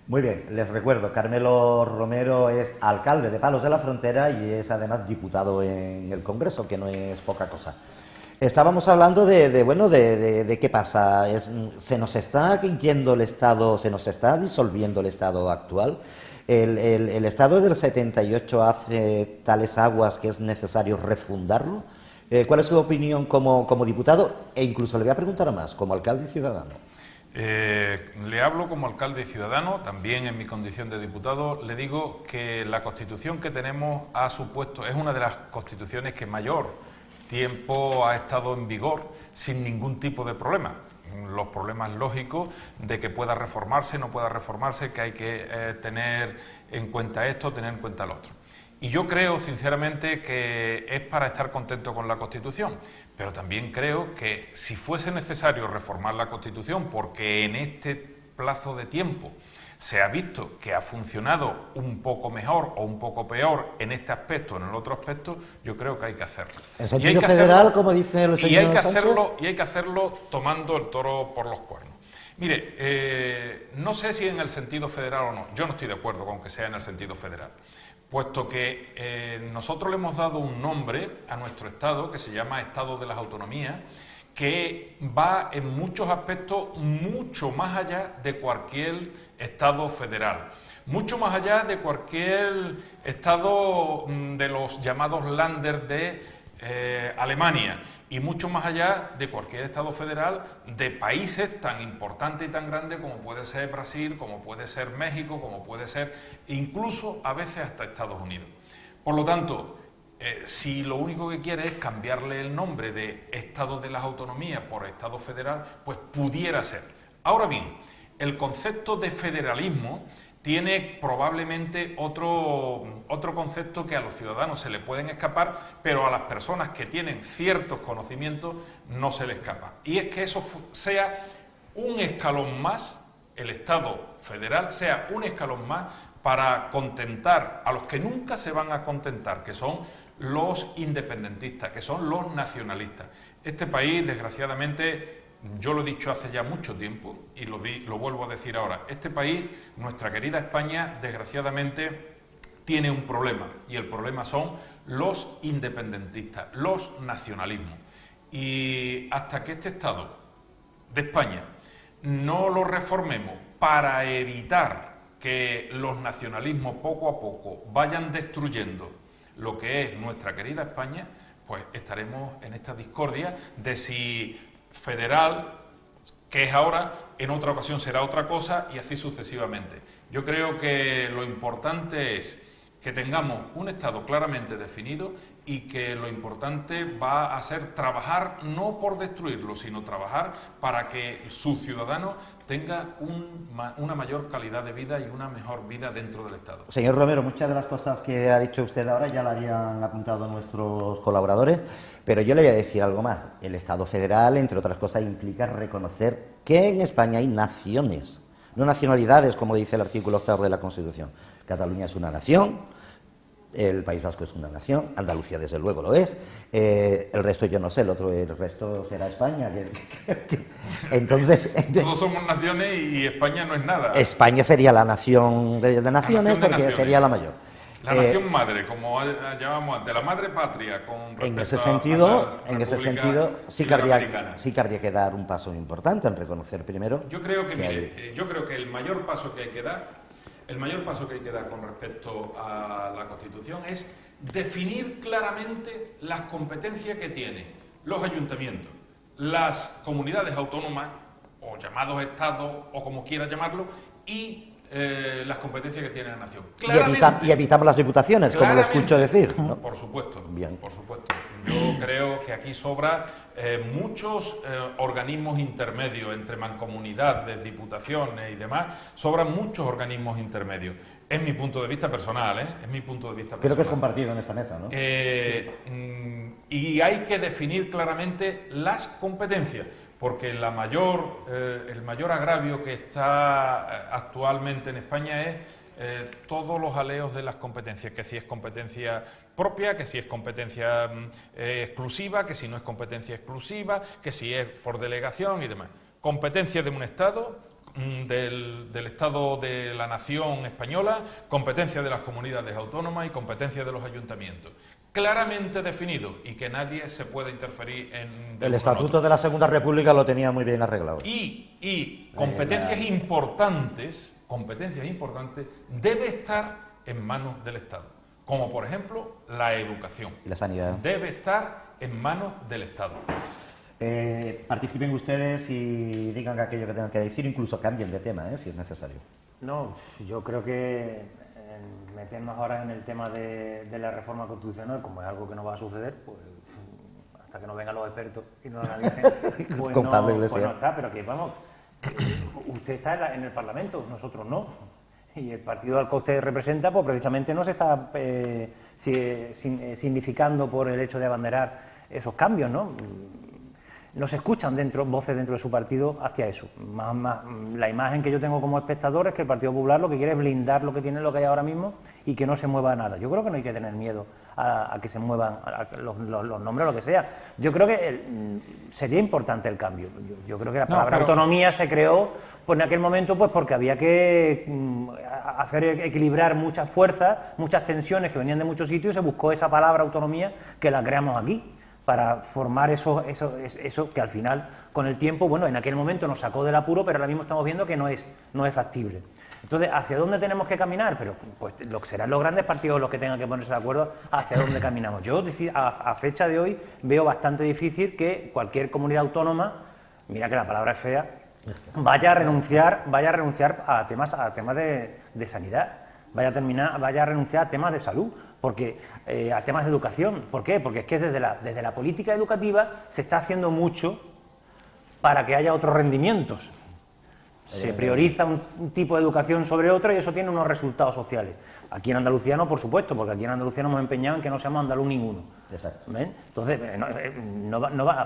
Muy bien, les recuerdo, Carmelo Romero es alcalde de Palos de la Frontera y es además diputado en el Congreso, que no es poca cosa. Estábamos hablando de qué pasa. Se nos está yendo el Estado, se nos está disolviendo el Estado actual. El Estado del 78 hace tales aguas que es necesario refundarlo. ¿Cuál es su opinión como diputado? E incluso le voy a preguntar más, como alcalde y ciudadano. Le hablo como alcalde y ciudadano, también en mi condición de diputado. Le digo que la Constitución que tenemos ha supuesto, es una de las constituciones que mayor tiempo ha estado en vigor sin ningún tipo de problema. Los problemas lógicos de que pueda reformarse, no pueda reformarse, que hay que tener en cuenta esto, tener en cuenta lo otro. Y yo creo, sinceramente, que es para estar contento con la Constitución, pero también creo que si fuese necesario reformar la Constitución, porque en este plazo de tiempo se ha visto que ha funcionado un poco mejor o un poco peor en este aspecto o en el otro aspecto, yo creo que hay que hacerlo. En sentido federal, como dice el señor y hay que hacerlo tomando el toro por los cuernos. Mire, no sé si en el sentido federal o no, yo no estoy de acuerdo con que sea en el sentido federal, puesto que nosotros le hemos dado un nombre a nuestro Estado que se llama Estado de las Autonomías, que va en muchos aspectos mucho más allá de cualquier Estado federal, mucho más allá de cualquier Estado de los llamados Länder de Alemania, y mucho más allá de cualquier Estado federal de países tan importantes y tan grandes como puede ser Brasil, como puede ser México, como puede ser incluso a veces hasta Estados Unidos. Por lo tanto, si lo único que quiere es cambiarle el nombre de Estado de las Autonomías por Estado federal, pues pudiera ser. Ahora bien, el concepto de federalismo tiene probablemente otro concepto que a los ciudadanos se le pueden escapar, pero a las personas que tienen ciertos conocimientos no se les escapa. Y es que eso sea un escalón más, el Estado federal sea un escalón más para contentar a los que nunca se van a contentar, que son los independentistas, que son los nacionalistas. Este país, desgraciadamente, yo lo he dicho hace ya mucho tiempo y lo vuelvo a decir ahora, este país, nuestra querida España, desgraciadamente tiene un problema, y el problema son los independentistas, los nacionalismos. Y hasta que este Estado de España no lo reformemos para evitar que los nacionalismos poco a poco vayan destruyendo lo que es nuestra querida España, pues estaremos en esta discordia de si federal, que es ahora, en otra ocasión será otra cosa, y así sucesivamente. Yo creo que lo importante es que tengamos un Estado claramente definido y que lo importante va a ser trabajar no por destruirlo, sino trabajar para que sus ciudadanos tengan una mayor calidad de vida y una mejor vida dentro del Estado. Señor Romero, muchas de las cosas que ha dicho usted ahora ya la habían apuntado nuestros colaboradores, pero yo le voy a decir algo más. El Estado federal, entre otras cosas, implica reconocer que en España hay naciones, no nacionalidades, como dice el artículo 8 de la Constitución. Cataluña es una nación, el País Vasco es una nación, Andalucía desde luego lo es, el resto yo no sé, el resto será España. Entonces, todos somos naciones y España no es nada. España sería la nación de naciones, porque naciones, sería la mayor. La nación madre, como llamamos antes, la madre patria. En ese sentido sí que habría que dar un paso importante en reconocer primero. Yo creo que el mayor paso que hay que dar, con respecto a la Constitución es definir claramente las competencias que tienen los ayuntamientos, las comunidades autónomas, o llamados estados, o como quiera llamarlo, y las competencias que tiene la nación. Y evitamos las diputaciones, como lo escucho decir, ¿no? Por supuesto. Bien. Por supuesto. Yo creo que aquí sobra muchos organismos intermedios entre mancomunidades, diputaciones y demás. Sobran muchos organismos intermedios. Es mi punto de vista personal, ¿eh? Es mi punto de vista personal. Creo que es compartido en esta mesa, ¿no? Y hay que definir claramente las competencias, porque el mayor agravio que está actualmente en España es todos los aleos de las competencias, que si es competencia propia, que si es competencia exclusiva, que si no es competencia exclusiva, que si es por delegación y demás. Competencia de un Estado, del Estado de la Nación española, competencia de las comunidades autónomas y competencia de los ayuntamientos. Claramente definido y que nadie se puede interferir en... El Estatuto de la Segunda República lo tenía muy bien arreglado. Y competencias importantes debe estar en manos del Estado. como por ejemplo la educación. Y la sanidad. Debe estar en manos del Estado. Participen ustedes y digan aquello que tengan que decir, incluso cambien de tema, si es necesario. No, yo creo que meternos ahora en el tema de la reforma constitucional, como es algo que no va a suceder, pues hasta que no vengan los expertos y no lo analicen, pues no está, pero que vamos, usted está en el Parlamento, nosotros no, y el partido al que usted representa, pues precisamente no se está significando por el hecho de abanderar esos cambios, ¿no? No se escuchan voces dentro de su partido hacia eso. La imagen que yo tengo como espectador es que el Partido Popular lo que quiere es blindar lo que tiene, lo que hay ahora mismo, y que no se mueva nada. Yo creo que no hay que tener miedo a que se muevan los nombres o lo que sea. Yo creo que sería importante el cambio. Yo creo que la palabra autonomía se creó pues, en aquel momento pues porque había que hacer equilibrar muchas fuerzas, muchas tensiones que venían de muchos sitios, y se buscó esa palabra autonomía que la creamos aquí, para formar eso que al final, con el tiempo, bueno, en aquel momento nos sacó del apuro, pero ahora mismo estamos viendo que no es factible. Entonces, ¿hacia dónde tenemos que caminar? Pero pues serán los grandes partidos los que tengan que ponerse de acuerdo hacia dónde caminamos. Yo, a fecha de hoy, veo bastante difícil que cualquier comunidad autónoma, mira que la palabra es fea, vaya a renunciar a temas de sanidad, vaya a renunciar a temas de salud, porque a temas de educación. ¿Por qué? Porque es que desde la política educativa se está haciendo mucho para que haya otros rendimientos. Se prioriza un tipo de educación sobre otro y eso tiene unos resultados sociales. Aquí en Andalucía no, por supuesto, porque aquí en Andalucía nos hemos empeñado en que no seamos andaluz ninguno. Exacto. ¿Ven? Entonces,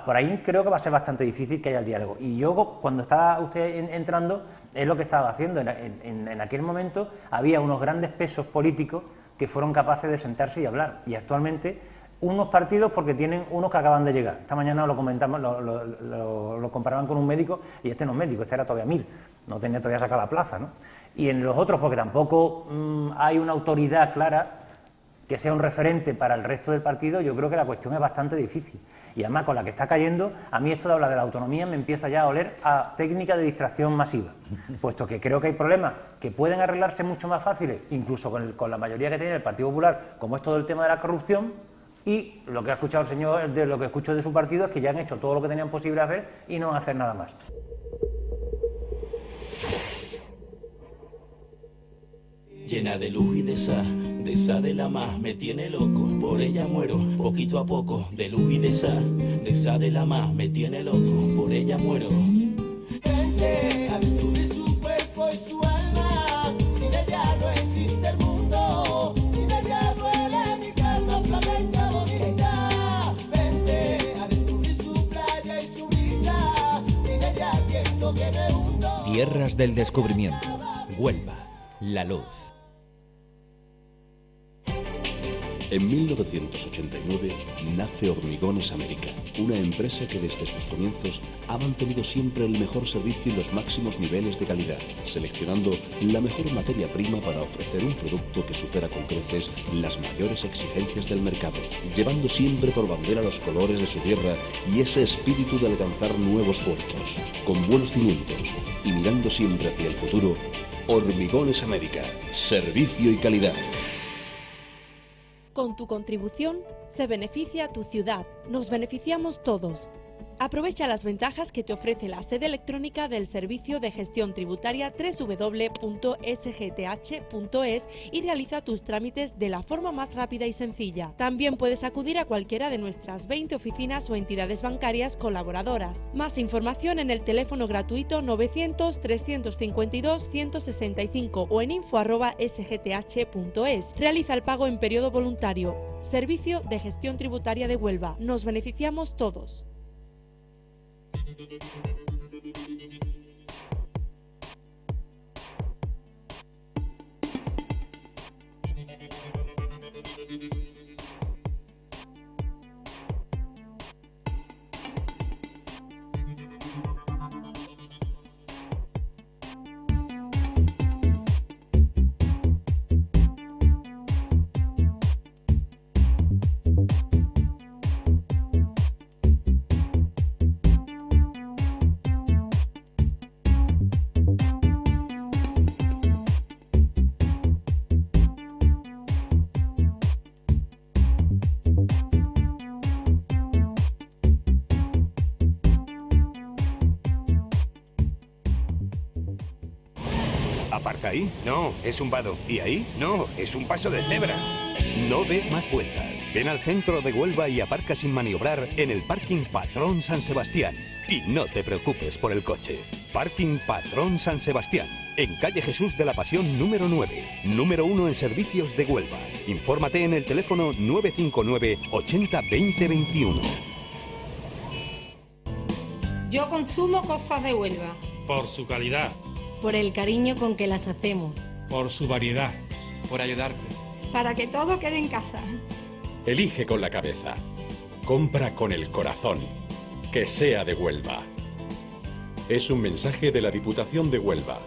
por ahí creo que va a ser bastante difícil que haya el diálogo. Y yo, cuando estaba usted entrando, es lo que estaba haciendo. En aquel momento había unos grandes pesos políticos que fueron capaces de sentarse y hablar. Y actualmente, unos partidos porque tienen unos que acaban de llegar. Esta mañana lo comentamos, lo comparaban con un médico, y este no es médico, este era todavía 1000, no tenía todavía sacado la plaza, ¿no? Y en los otros porque tampoco hay una autoridad clara que sea un referente para el resto del partido. Yo creo que la cuestión es bastante difícil. Y además, con la que está cayendo, a mí esto de hablar de la autonomía me empieza ya a oler a técnica de distracción masiva, puesto que creo que hay problemas que pueden arreglarse mucho más fáciles, incluso con la mayoría que tiene el Partido Popular, como es todo el tema de la corrupción, y lo que ha escuchado el señor, de lo que escucho de su partido, es que ya han hecho todo lo que tenían posible hacer y no van a hacer nada más. Llena de luz y de esa de la más me tiene loco, por ella muero, poquito a poco, de luz y de esa de la más me tiene loco, por ella muero. Vente a descubrir su cuerpo y su alma, sin ella no existe el mundo, sin ella duele mi calma flamenca bonita. Vente a descubrir su playa y su brisa, sin ella siento que me hundo. Tierras del Descubrimiento, Huelva, La Luz. En 1989 nace Hormigones América, una empresa que desde sus comienzos ha mantenido siempre el mejor servicio y los máximos niveles de calidad, seleccionando la mejor materia prima para ofrecer un producto que supera con creces las mayores exigencias del mercado, llevando siempre por bandera los colores de su tierra y ese espíritu de alcanzar nuevos puertos. Con buenos cimientos y mirando siempre hacia el futuro, Hormigones América, servicio y calidad. Con tu contribución se beneficia tu ciudad, nos beneficiamos todos. Aprovecha las ventajas que te ofrece la sede electrónica del Servicio de Gestión Tributaria www.sgth.es y realiza tus trámites de la forma más rápida y sencilla. También puedes acudir a cualquiera de nuestras 20 oficinas o entidades bancarias colaboradoras. Más información en el teléfono gratuito 900-352-165 o en info@sgth.es. Realiza el pago en periodo voluntario. Servicio de Gestión Tributaria de Huelva. Nos beneficiamos todos. Ahí no, es un vado. Y ahí no, es un paso de cebra. No des más vueltas. Ven al centro de Huelva y aparca sin maniobrar en el Parking Patrón San Sebastián. Y no te preocupes por el coche. Parking Patrón San Sebastián, en calle Jesús de la Pasión número 9, número 1 en servicios de Huelva. Infórmate en el teléfono 959 80 20 21. Yo consumo cosas de Huelva. Por su calidad. Por el cariño con que las hacemos. Por su variedad. Por ayudarte. Para que todo quede en casa. Elige con la cabeza. Compra con el corazón. Que sea de Huelva. Es un mensaje de la Diputación de Huelva.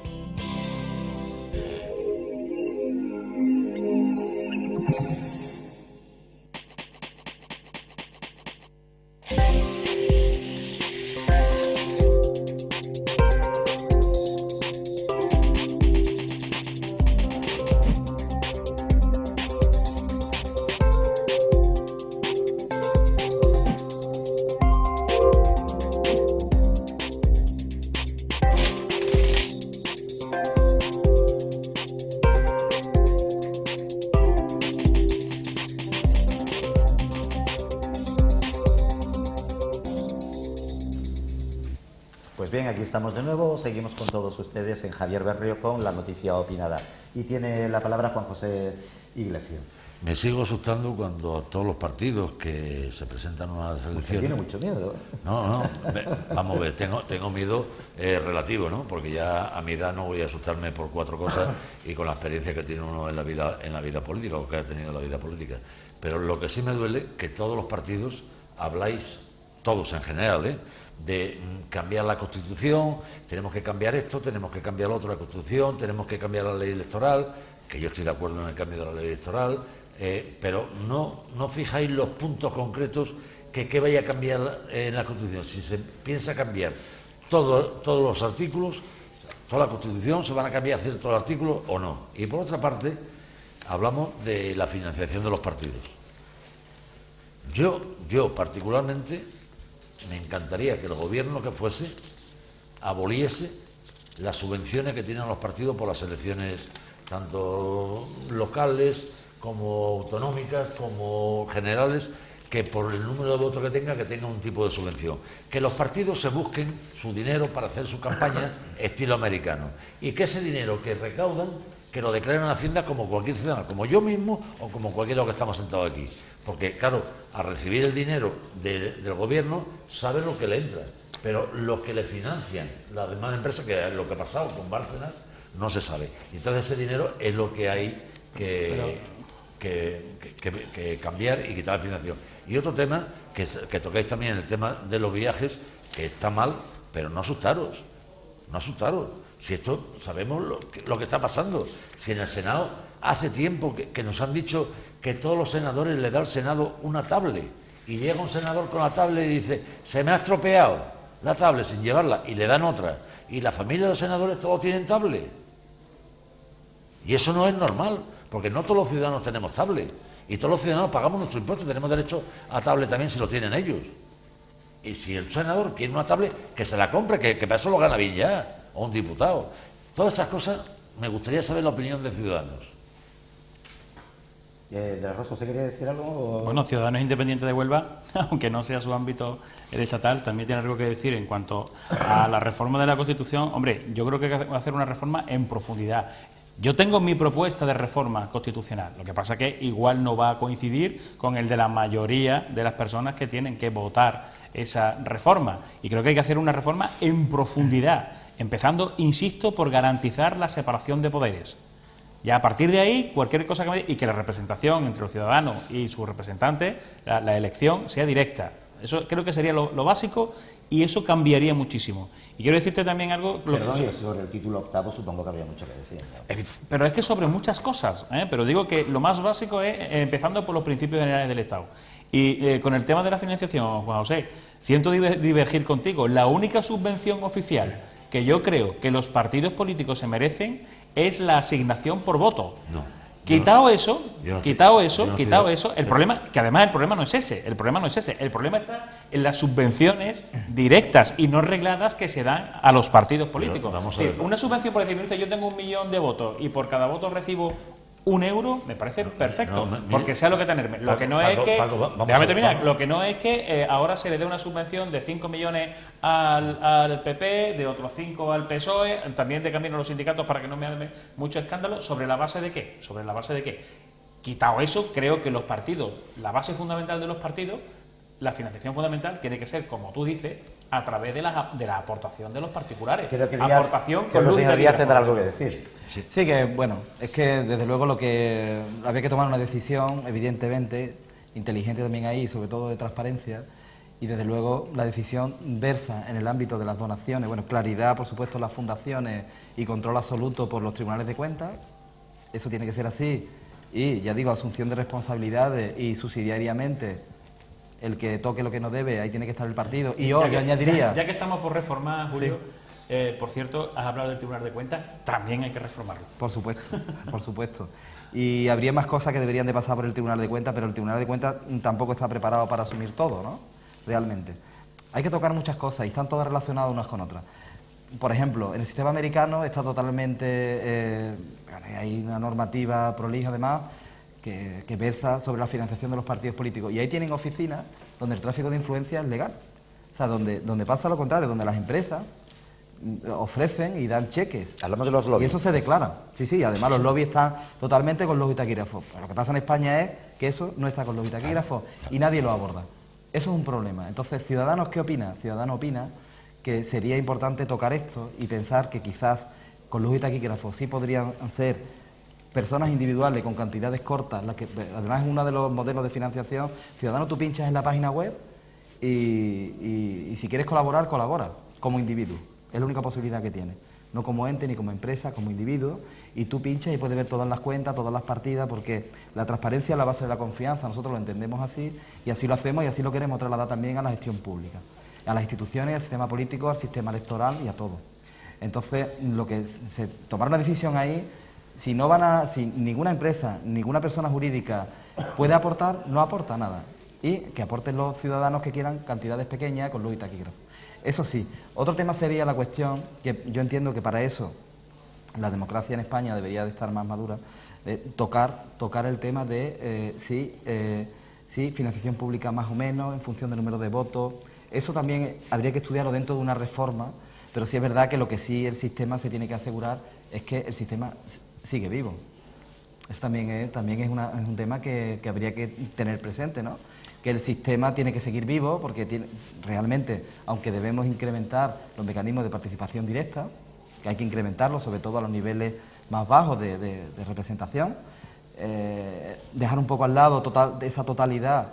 Pues bien, aquí estamos de nuevo, seguimos con todos ustedes en Javier Berrio con la noticia opinada. Y tiene la palabra Juan José Iglesias. Me sigo asustando cuando a todos los partidos que se presentan a unas elecciones... Usted tiene mucho miedo. No, vamos a ver, tengo miedo relativo, ¿no? Porque ya a mi edad no voy a asustarme por 4 cosas y con la experiencia que tiene uno en la vida política o que ha tenido en la vida política. Pero lo que sí me duele que todos los partidos habláis, todos en general, de cambiar la Constitución, tenemos que cambiar esto, tenemos que cambiar lo otro, la Constitución, tenemos que cambiar la ley electoral, que yo estoy de acuerdo en el cambio de la ley electoral, pero no fijáis los puntos concretos que vaya a cambiar en la Constitución. Si se piensa cambiar todos los artículos, toda la Constitución, ¿se van a cambiar ciertos artículos o no? Y por otra parte, hablamos de la financiación de los partidos. Yo particularmente, me encantaría que el gobierno que fuese aboliese las subvenciones que tienen los partidos por las elecciones tanto locales como autonómicas como generales, que por el número de votos que tenga un tipo de subvención. Que los partidos se busquen su dinero para hacer su campaña estilo americano y que ese dinero que recaudan que lo declaren en Hacienda como cualquier ciudadano, como yo mismo o como cualquiera de los que estamos sentados aquí. Porque, claro, al recibir el dinero del gobierno, sabe lo que le entra. Pero lo que le financian las demás empresas, que es lo que ha pasado con Bárcenas, no se sabe. Entonces ese dinero es lo que hay que cambiar y quitar la financiación. Y otro tema, que tocáis también, el tema de los viajes, que está mal, pero no asustaros. No asustaros. Si esto sabemos lo que está pasando. Si en el Senado hace tiempo que nos han dicho que todos los senadores le da al Senado una tablet y llega un senador con la tablet y dice se me ha estropeado la tablet sin llevarla y le dan otra y la familia de los senadores todos tienen tablet y eso no es normal porque no todos los ciudadanos tenemos tablet y todos los ciudadanos pagamos nuestro impuesto, tenemos derecho a tablet también si lo tienen ellos y si el senador quiere una tablet que se la compre, que para eso lo gana bien ya o un diputado. Todas esas cosas me gustaría saber la opinión de Ciudadanos. ¿De la Rosa, usted quería decir algo? Bueno, Ciudadanos Independientes de Huelva, aunque no sea su ámbito estatal, también tiene algo que decir en cuanto a la reforma de la Constitución. Hombre, yo creo que hay que hacer una reforma en profundidad. Yo tengo mi propuesta de reforma constitucional, lo que pasa que igual no va a coincidir con el de la mayoría de las personas que tienen que votar esa reforma. Y creo que hay que hacer una reforma en profundidad, empezando, insisto, por garantizar la separación de poderes. Ya a partir de ahí, cualquier cosa y que la representación entre los ciudadanos y sus representantes, la elección, sea directa. Eso creo que sería lo básico y eso cambiaría muchísimo. Y quiero decirte también algo... Perdón, sobre el título octavo supongo que habría mucho que decir, ¿no? Pero es que sobre muchas cosas, pero digo que lo más básico es empezando por los principios generales del Estado. Y con el tema de la financiación, Juan José, siento divergir contigo. La única subvención oficial que yo creo que los partidos políticos se merecen es la asignación por voto. No. Quitado eso, el problema, que además el problema no es ese, el problema está en las subvenciones directas y no regladas que se dan a los partidos políticos. Vamos a ver. Una subvención, por decir, yo tengo 1 millón de votos y por cada voto recibo 1 euro, me parece perfecto, porque sea lo que tenerme. Lo que no es que, déjame terminar, lo que no es que ahora se le dé una subvención de 5 millones al PP, de otros 5 al PSOE, también de camino a los sindicatos para que no me arme mucho escándalo. ¿Sobre la base de qué? Sobre la base de qué. Quitado eso, creo que los partidos, la base fundamental de los partidos, la financiación fundamental tiene que ser, como tú dices, a través de la aportación de los particulares. Creo que aportación que los señor Díaz tendrá algo que decir. Sí, que bueno, es que desde luego lo que había que tomar una decisión, evidentemente, inteligente también ahí, sobre todo de transparencia, y desde luego la decisión versa en el ámbito de las donaciones, bueno, claridad, por supuesto, las fundaciones y control absoluto por los tribunales de cuentas, eso tiene que ser así, y ya digo, asunción de responsabilidades y subsidiariamente el que toque lo que no debe, ahí tiene que estar el partido. Y yo añadiría... Ya que estamos por reformar, Julio, por cierto, has hablado del Tribunal de Cuentas, también hay que reformarlo. Por supuesto, por supuesto. Y habría más cosas que deberían de pasar por el Tribunal de Cuentas, pero el Tribunal de Cuentas tampoco está preparado para asumir todo, ¿no? Realmente. Hay que tocar muchas cosas y están todas relacionadas unas con otras. Por ejemplo, en el sistema americano está totalmente... hay una normativa prolija, además, que versa sobre la financiación de los partidos políticos. Y ahí tienen oficinas donde el tráfico de influencia es legal. O sea, donde pasa lo contrario, donde las empresas ofrecen y dan cheques. Hablamos de los lobbies. Y eso se declara. Sí, además los lobbies están totalmente con lobby taquígrafos. Lo que pasa en España es que eso no está con lobby taquígrafos y nadie lo aborda. Eso es un problema. Entonces, ¿Ciudadanos qué opina? Ciudadanos opina que sería importante tocar esto y pensar que quizás con lobby taquígrafos sí podrían ser personas individuales con cantidades cortas, las que además es uno de los modelos de financiación. Ciudadano, tú pinchas en la página web y si quieres colaborar, colabora como individuo. Es la única posibilidad que tienes. No como ente ni como empresa, como individuo. Y tú pinchas y puedes ver todas las cuentas, todas las partidas, porque la transparencia es la base de la confianza. Nosotros lo entendemos así y así lo hacemos y así lo queremos trasladar también a la gestión pública, a las instituciones, al sistema político, al sistema electoral y a todo. Entonces, lo que se tomar una decisión ahí, si ninguna empresa, ninguna persona jurídica puede aportar, no aporta nada. Y que aporten los ciudadanos que quieran cantidades pequeñas con luz y taquígrafo. Eso sí, otro tema sería la cuestión, que yo entiendo que para eso la democracia en España debería de estar más madura, de tocar el tema de si financiación pública más o menos, en función del número de votos. Eso también habría que estudiarlo dentro de una reforma, pero sí es verdad que lo que sí el sistema se tiene que asegurar es que el sistema sigue vivo. Eso también es un tema que habría que tener presente, ¿no? Que el sistema tiene que seguir vivo porque realmente, aunque debemos incrementar los mecanismos de participación directa, que hay que incrementarlos sobre todo a los niveles más bajos de representación, dejar un poco al lado esa totalidad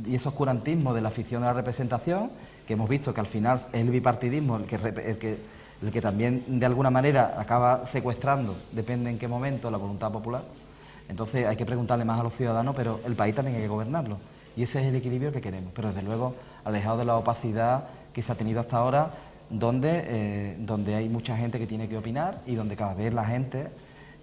y ese oscurantismo de la afición a la representación, que hemos visto que al final es el bipartidismo el que también de alguna manera acaba secuestrando, depende en qué momento, la voluntad popular. Entonces hay que preguntarle más a los ciudadanos, pero el país también hay que gobernarlo. Y ese es el equilibrio que queremos, pero desde luego alejado de la opacidad que se ha tenido hasta ahora, donde hay mucha gente que tiene que opinar y donde cada vez la gente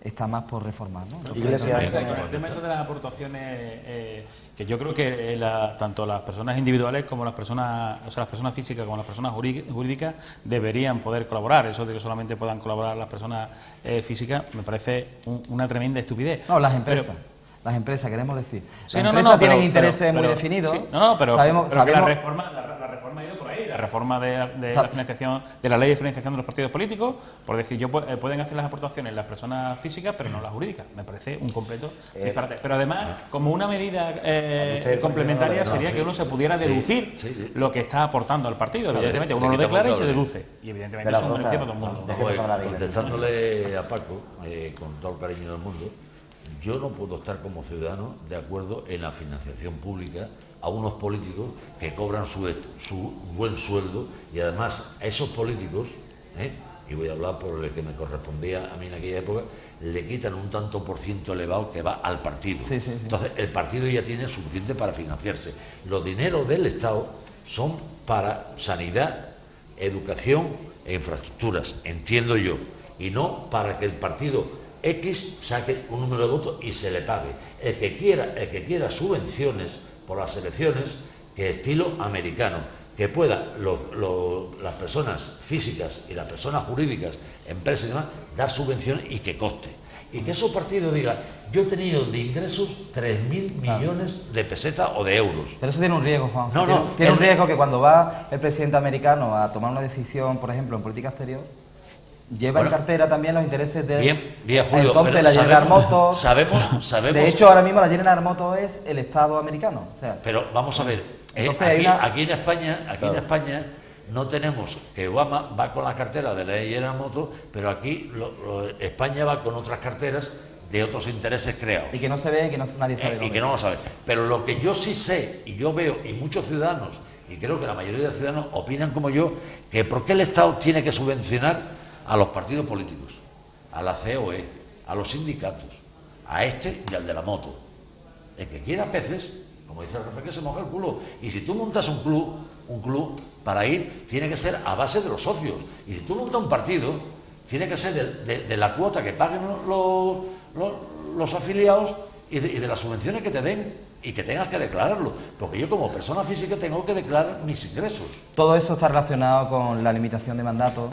está más por reformar, ¿no? El tema eso de las aportaciones, que yo creo que tanto las personas individuales como las personas, o sea, las personas físicas como las personas jurídicas deberían poder colaborar. Eso de que solamente puedan colaborar las personas físicas me parece una tremenda estupidez. No, las empresas. Las empresas, queremos decir. Las empresas tienen intereses muy definidos. Sí, pero que la reforma ha ido por ahí. La reforma de la financiación, de la ley de financiación de los partidos políticos, por decir, pueden hacer las aportaciones las personas físicas, pero no las jurídicas. Me parece un completo disparate. Pero además, como una medida complementaria sería que uno se pudiera deducir lo que está aportando al partido. Evidentemente, uno lo declara y se deduce. Y evidentemente eso es un beneficio para todo el mundo. Contestándole a Paco, con todo el cariño del mundo, yo no puedo estar como ciudadano de acuerdo en la financiación pública a unos políticos que cobran su buen sueldo y además a esos políticos, y voy a hablar por el que me correspondía a mí en aquella época, le quitan un tanto por ciento elevado que va al partido. Sí. Entonces el partido ya tiene suficiente para financiarse. Los dineros del Estado son para sanidad, educación e infraestructuras, entiendo yo, y no para que el partido X saque un número de votos y se le pague. El que quiera subvenciones por las elecciones, que estilo americano, que pueda las personas físicas y las personas jurídicas, empresas y demás, dar subvenciones y que coste. Y que esos partidos digan, yo he tenido de ingresos 3.000 millones de pesetas o de euros. Pero eso tiene un riesgo, Juan. No, tiene un riesgo que cuando va el presidente americano a tomar una decisión, por ejemplo, en política exterior, lleva en cartera también los intereses de... Bien, Julio, entonces la General Motors... Sabemos... De hecho, ahora mismo la General Motors es el Estado americano. O sea, pero vamos a ver, aquí en España no tenemos que Obama va con la cartera de la General Motors, pero aquí España va con otras carteras de otros intereses creados. Y que no se ve, y que nadie sabe. Y que no lo sabe. Pero lo que yo sí sé, y yo veo, y muchos ciudadanos, y creo que la mayoría de ciudadanos opinan como yo, que ¿por qué el Estado tiene que subvencionar a los partidos políticos, a la COE, a los sindicatos, a este y al de la moto? El que quiera peces, como dice el jefe, que se moja el culo. Y si tú montas un club para ir, tiene que ser a base de los socios. Y si tú montas un partido, tiene que ser de la cuota que paguen los afiliados y de las subvenciones que te den y que tengas que declararlo. Porque yo como persona física tengo que declarar mis ingresos. Todo eso está relacionado con la limitación de mandatos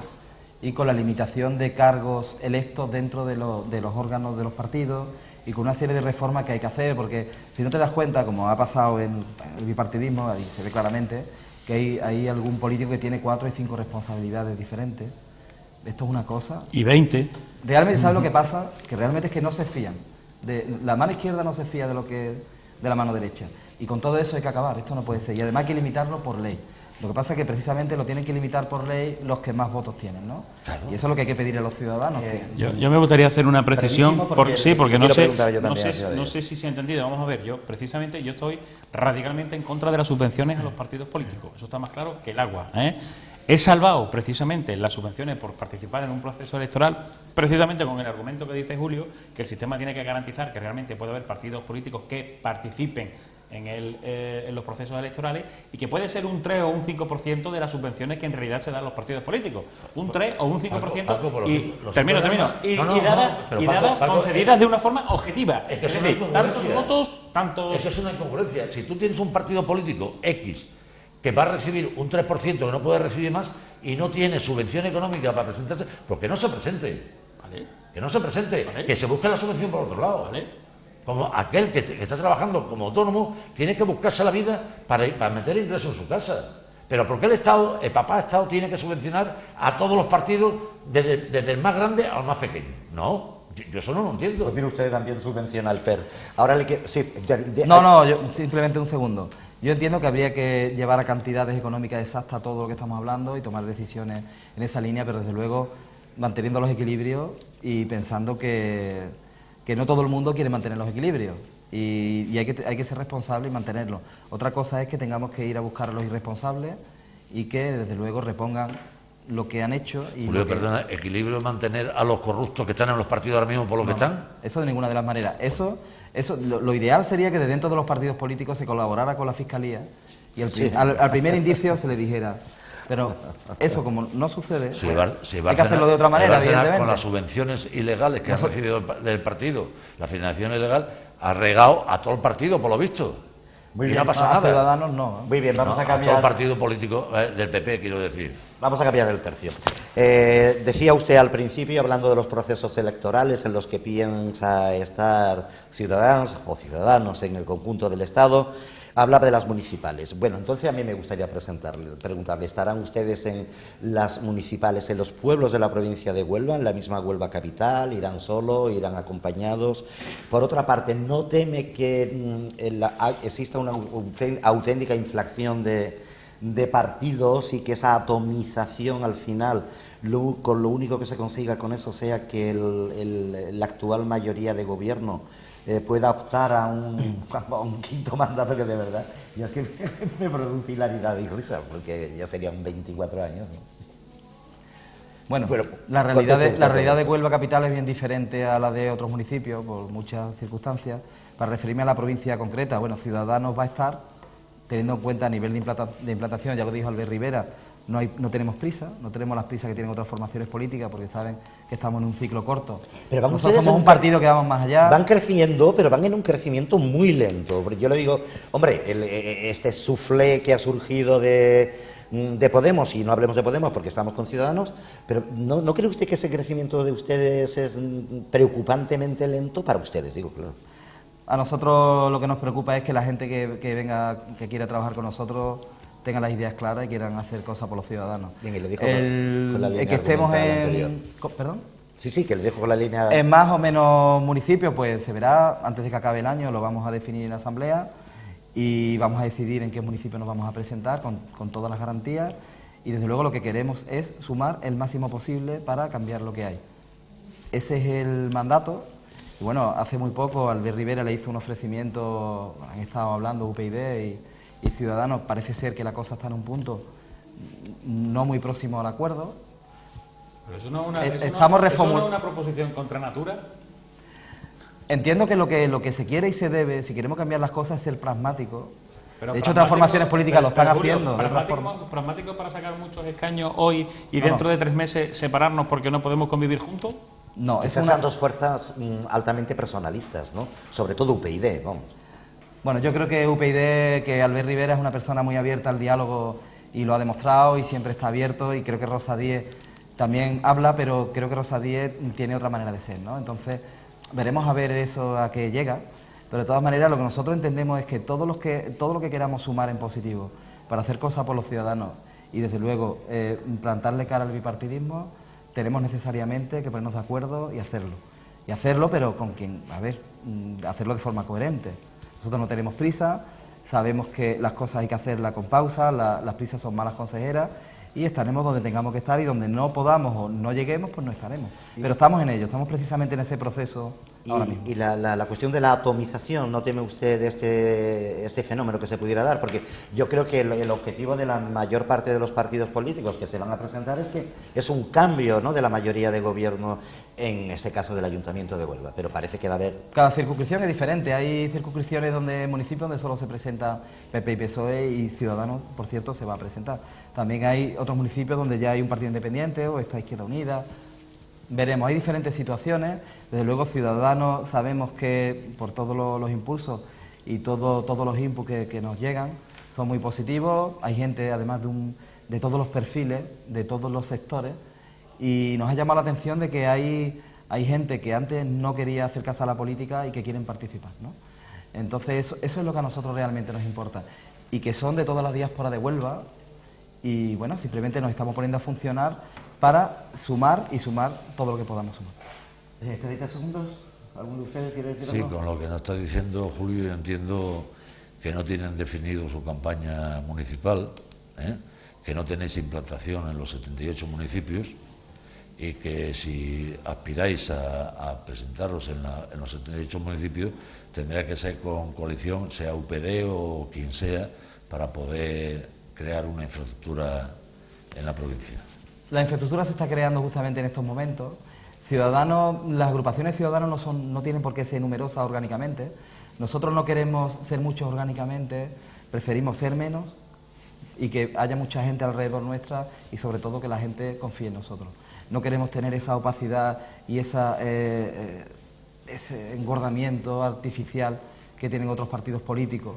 y con la limitación de cargos electos dentro de los órganos de los partidos y con una serie de reformas que hay que hacer, porque si no te das cuenta, como ha pasado en el bipartidismo, ahí se ve claramente que hay algún político que tiene 4 y 5 responsabilidades diferentes. Esto es una cosa... Y 20. Realmente, ¿sabes lo que pasa? Que realmente es que no se fían. La mano izquierda no se fía de la mano derecha. Y con todo eso hay que acabar. Esto no puede ser. Y además hay que limitarlo por ley. Lo que pasa es que precisamente lo tienen que limitar por ley los que más votos tienen, ¿no? Claro. Y eso es lo que hay que pedir a los ciudadanos. Yo me gustaría hacer una precisión, porque no sé si se ha entendido. Vamos a ver, yo estoy radicalmente en contra de las subvenciones a los partidos políticos. Eso está más claro que el agua, ¿eh? He salvado precisamente las subvenciones por participar en un proceso electoral, precisamente con el argumento que dice Julio, que el sistema tiene que garantizar que realmente puede haber partidos políticos que participen en los procesos electorales y que puede ser un 3 o un 5% de las subvenciones que en realidad se dan a los partidos políticos. Un 3 o un 5% y dadas concedidas de una forma objetiva. Es decir, tantos votos, tantos... Eso es una incongruencia. Si tú tienes un partido político X que va a recibir un 3%, que no puede recibir más, y no tiene subvención económica para presentarse, pues que no se presente. ¿Vale? Que no se presente, ¿vale? Que se busque la subvención por otro lado. ¿Vale? Como aquel que está trabajando como autónomo, tiene que buscarse la vida para meter ingresos en su casa. Pero ¿por qué el papá Estado tiene que subvencionar a todos los partidos, desde el más grande al más pequeño? No, yo eso no lo entiendo. Pues mire, usted también subvenciona al PER. Ahora le quiero... Sí, yo simplemente un segundo. Yo entiendo que habría que llevar a cantidades económicas exactas todo lo que estamos hablando y tomar decisiones en esa línea, pero desde luego manteniendo los equilibrios y pensando que no todo el mundo quiere mantener los equilibrios y hay que ser responsable y mantenerlos. Otra cosa es que tengamos que ir a buscar a los irresponsables y que desde luego repongan lo que han hecho. Julio, perdona, ¿equilibrio es mantener a los corruptos que están en los partidos ahora mismo por lo que están? Eso de ninguna de las maneras. Lo ideal sería que de dentro de los partidos políticos se colaborara con la Fiscalía y al primer indicio se le dijera. Pero eso, como no sucede, hay que hacerlo de otra manera, evidentemente. Con las subvenciones ilegales que ha recibido del partido, la financiación ilegal ha regado a todo el partido, por lo visto. Muy bien, no pasa nada. Ciudadanos no. Muy bien, vamos a cambiar. A todo el partido político del PP, quiero decir. Vamos a cambiar el tercio. Decía usted al principio, hablando de los procesos electorales en los que piensa estar ciudadanos en el conjunto del Estado, hablar de las municipales. Bueno, entonces a mí me gustaría preguntarle, ¿estarán ustedes en las municipales en los pueblos de la provincia de Huelva, en la misma Huelva capital? ¿Irán solo? ¿Irán acompañados? Por otra parte, ¿no teme que exista una auténtica inflación de partidos y que esa atomización al final, con lo único que se consiga con eso sea que la actual mayoría de gobierno pueda optar a un quinto mandato que de verdad ya es que me produce hilaridad y risa, porque ya serían 24 años, ¿no? Bueno, la realidad de Huelva capital es bien diferente a la de otros municipios por muchas circunstancias. Para referirme a la provincia concreta, bueno, Ciudadanos va a estar, teniendo en cuenta a nivel de implantación, ya lo dijo Albert Rivera, No tenemos prisa, no tenemos las prisas que tienen otras formaciones políticas porque saben que estamos en un ciclo corto. Pero nosotros somos un partido que vamos más allá. Van creciendo, pero van en un crecimiento muy lento. Yo le digo, hombre, este soufflé que ha surgido de Podemos, y no hablemos de Podemos porque estamos con Ciudadanos, pero ¿no cree usted que ese crecimiento de ustedes es preocupantemente lento para ustedes? Digo, claro. A nosotros lo que nos preocupa es que la gente que venga, que quiera trabajar con nosotros, tengan las ideas claras y quieran hacer cosas por los ciudadanos. Bien, y lo dijo con la línea que estemos anterior. ¿Perdón? Sí, que lo dijo con la línea... En más o menos municipios, pues se verá, antes de que acabe el año lo vamos a definir en la asamblea y vamos a decidir en qué municipio nos vamos a presentar con todas las garantías y desde luego lo que queremos es sumar el máximo posible para cambiar lo que hay. Ese es el mandato. Y bueno, hace muy poco Albert Rivera le hizo un ofrecimiento, han estado hablando UPyD y Ciudadanos, parece ser que la cosa está en un punto no muy próximo al acuerdo. Pero eso no es una proposición contra natura. Entiendo que lo que se quiere y se debe, si queremos cambiar las cosas, es ser pragmático. Pero de hecho, otras formaciones políticas lo están haciendo. ¿Pragmático para sacar muchos escaños hoy y dentro de 3 meses separarnos porque no podemos convivir juntos? No, esas son dos fuerzas altamente personalistas, ¿no? Sobre todo UPyD, vamos. Bueno, yo creo que UPyD, que Albert Rivera es una persona muy abierta al diálogo y lo ha demostrado y siempre está abierto, y creo que Rosa Díez también habla, pero creo que Rosa Díez tiene otra manera de ser, ¿no? Entonces, veremos a ver eso a qué llega, pero de todas maneras lo que nosotros entendemos es que todo lo que queramos sumar en positivo para hacer cosas por los ciudadanos y desde luego plantarle cara al bipartidismo, tenemos necesariamente que ponernos de acuerdo y hacerlo. Y hacerlo, pero con quien, hacerlo de forma coherente. Nosotros no tenemos prisa, sabemos que las cosas hay que hacerlas con pausa, las prisas son malas consejeras y estaremos donde tengamos que estar y donde no podamos o no lleguemos, pues no estaremos. Pero estamos en ello, estamos precisamente en ese proceso ahora mismo. Y la cuestión de la atomización, ¿no teme usted de este fenómeno que se pudiera dar? Porque yo creo que el objetivo de la mayor parte de los partidos políticos que se van a presentar es que es un cambio, ¿no?, de la mayoría de gobierno, en ese caso del Ayuntamiento de Huelva, pero parece que va a haber... Cada circunscripción es diferente, hay circunscripciones municipios donde solo se presenta PP y PSOE y Ciudadanos, por cierto, se va a presentar. También hay otros municipios donde ya hay un partido independiente o está Izquierda Unida. Veremos, hay diferentes situaciones. Desde luego, Ciudadanos sabemos que por todos los impulsos y todos los inputs que nos llegan son muy positivos. Hay gente, además, de todos los perfiles, de todos los sectores, y nos ha llamado la atención de que hay gente que antes no quería acercarse a la política y que quieren participar, ¿no? Entonces, eso es lo que a nosotros realmente nos importa. Y que son de todas las diásporas de Huelva, y bueno, simplemente nos estamos poniendo a funcionar para sumar y sumar todo lo que podamos sumar. 30 segundos, ¿alguno de ustedes quiere decir algo? Sí, con lo que nos está diciendo Julio, yo entiendo que no tienen definido su campaña municipal, que no tenéis implantación en los 78 municipios y que si aspiráis a presentaros en los 78 municipios tendrá que ser con coalición, sea UPyD o quien sea, para poder crear una infraestructura en la provincia. La infraestructura se está creando justamente en estos momentos. Ciudadanos, las agrupaciones ciudadanas no tienen por qué ser numerosas orgánicamente. Nosotros no queremos ser muchos orgánicamente, preferimos ser menos y que haya mucha gente alrededor nuestra y sobre todo que la gente confíe en nosotros. No queremos tener esa opacidad y ese engordamiento artificial que tienen otros partidos políticos.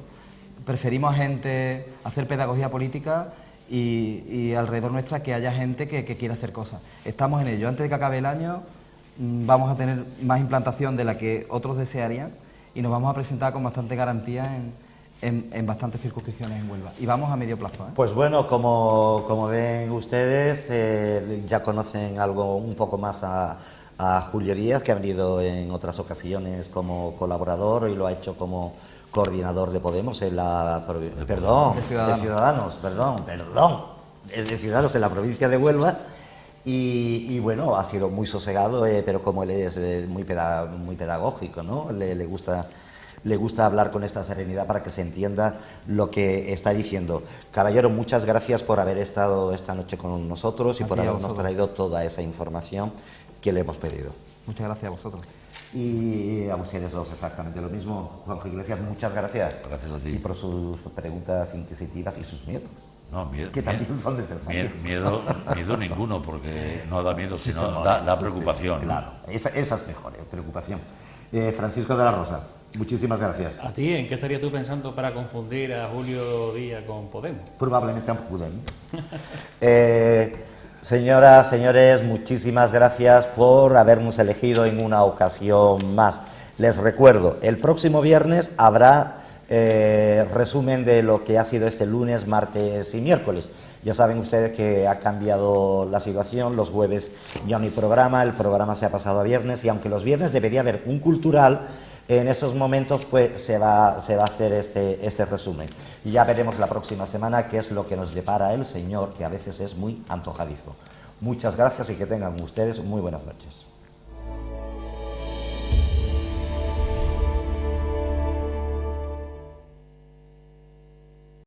Preferimos hacer pedagogía política y alrededor nuestra que haya gente que quiera hacer cosas. Estamos en ello. Antes de que acabe el año vamos a tener más implantación de la que otros desearían y nos vamos a presentar con bastante garantía en bastantes circunscripciones en Huelva. Y vamos a medio plazo, ¿eh? Pues bueno, como ven ustedes, ya conocen algo un poco más a Julio Díaz, que ha venido en otras ocasiones como colaborador y lo ha hecho como coordinador de Podemos en la de Ciudadanos en la provincia de Huelva y bueno, ha sido muy sosegado, pero como él es muy pedagógico, ¿no? Le gusta hablar con esta serenidad para que se entienda lo que está diciendo. Caballero, muchas gracias por haber estado esta noche con nosotros y por habernos traído toda esa información que le hemos pedido. Muchas gracias a vosotros. Y a ustedes dos exactamente lo mismo. Juanjo Iglesias, muchas gracias. Gracias a ti. Y por sus preguntas inquisitivas y sus miedos. No, miedo, que también son necesarios. Miedo ninguno, porque no da miedo, sino da preocupación. Claro, esa es mejor, preocupación. Francisco de la Rosa, muchísimas gracias. ¿A ti en qué estarías tú pensando para confundir a Julio Díaz con Podemos? Probablemente a Podemos. Señoras, señores, muchísimas gracias por habernos elegido en una ocasión más. Les recuerdo, el próximo viernes habrá resumen de lo que ha sido este lunes, martes y miércoles. Ya saben ustedes que ha cambiado la situación, los jueves ya no hay programa, el programa se ha pasado a viernes, y aunque los viernes debería haber un cultural, en estos momentos pues se va a hacer este resumen. Y ya veremos la próxima semana qué es lo que nos depara el Señor, que a veces es muy antojadizo. Muchas gracias y que tengan ustedes muy buenas noches.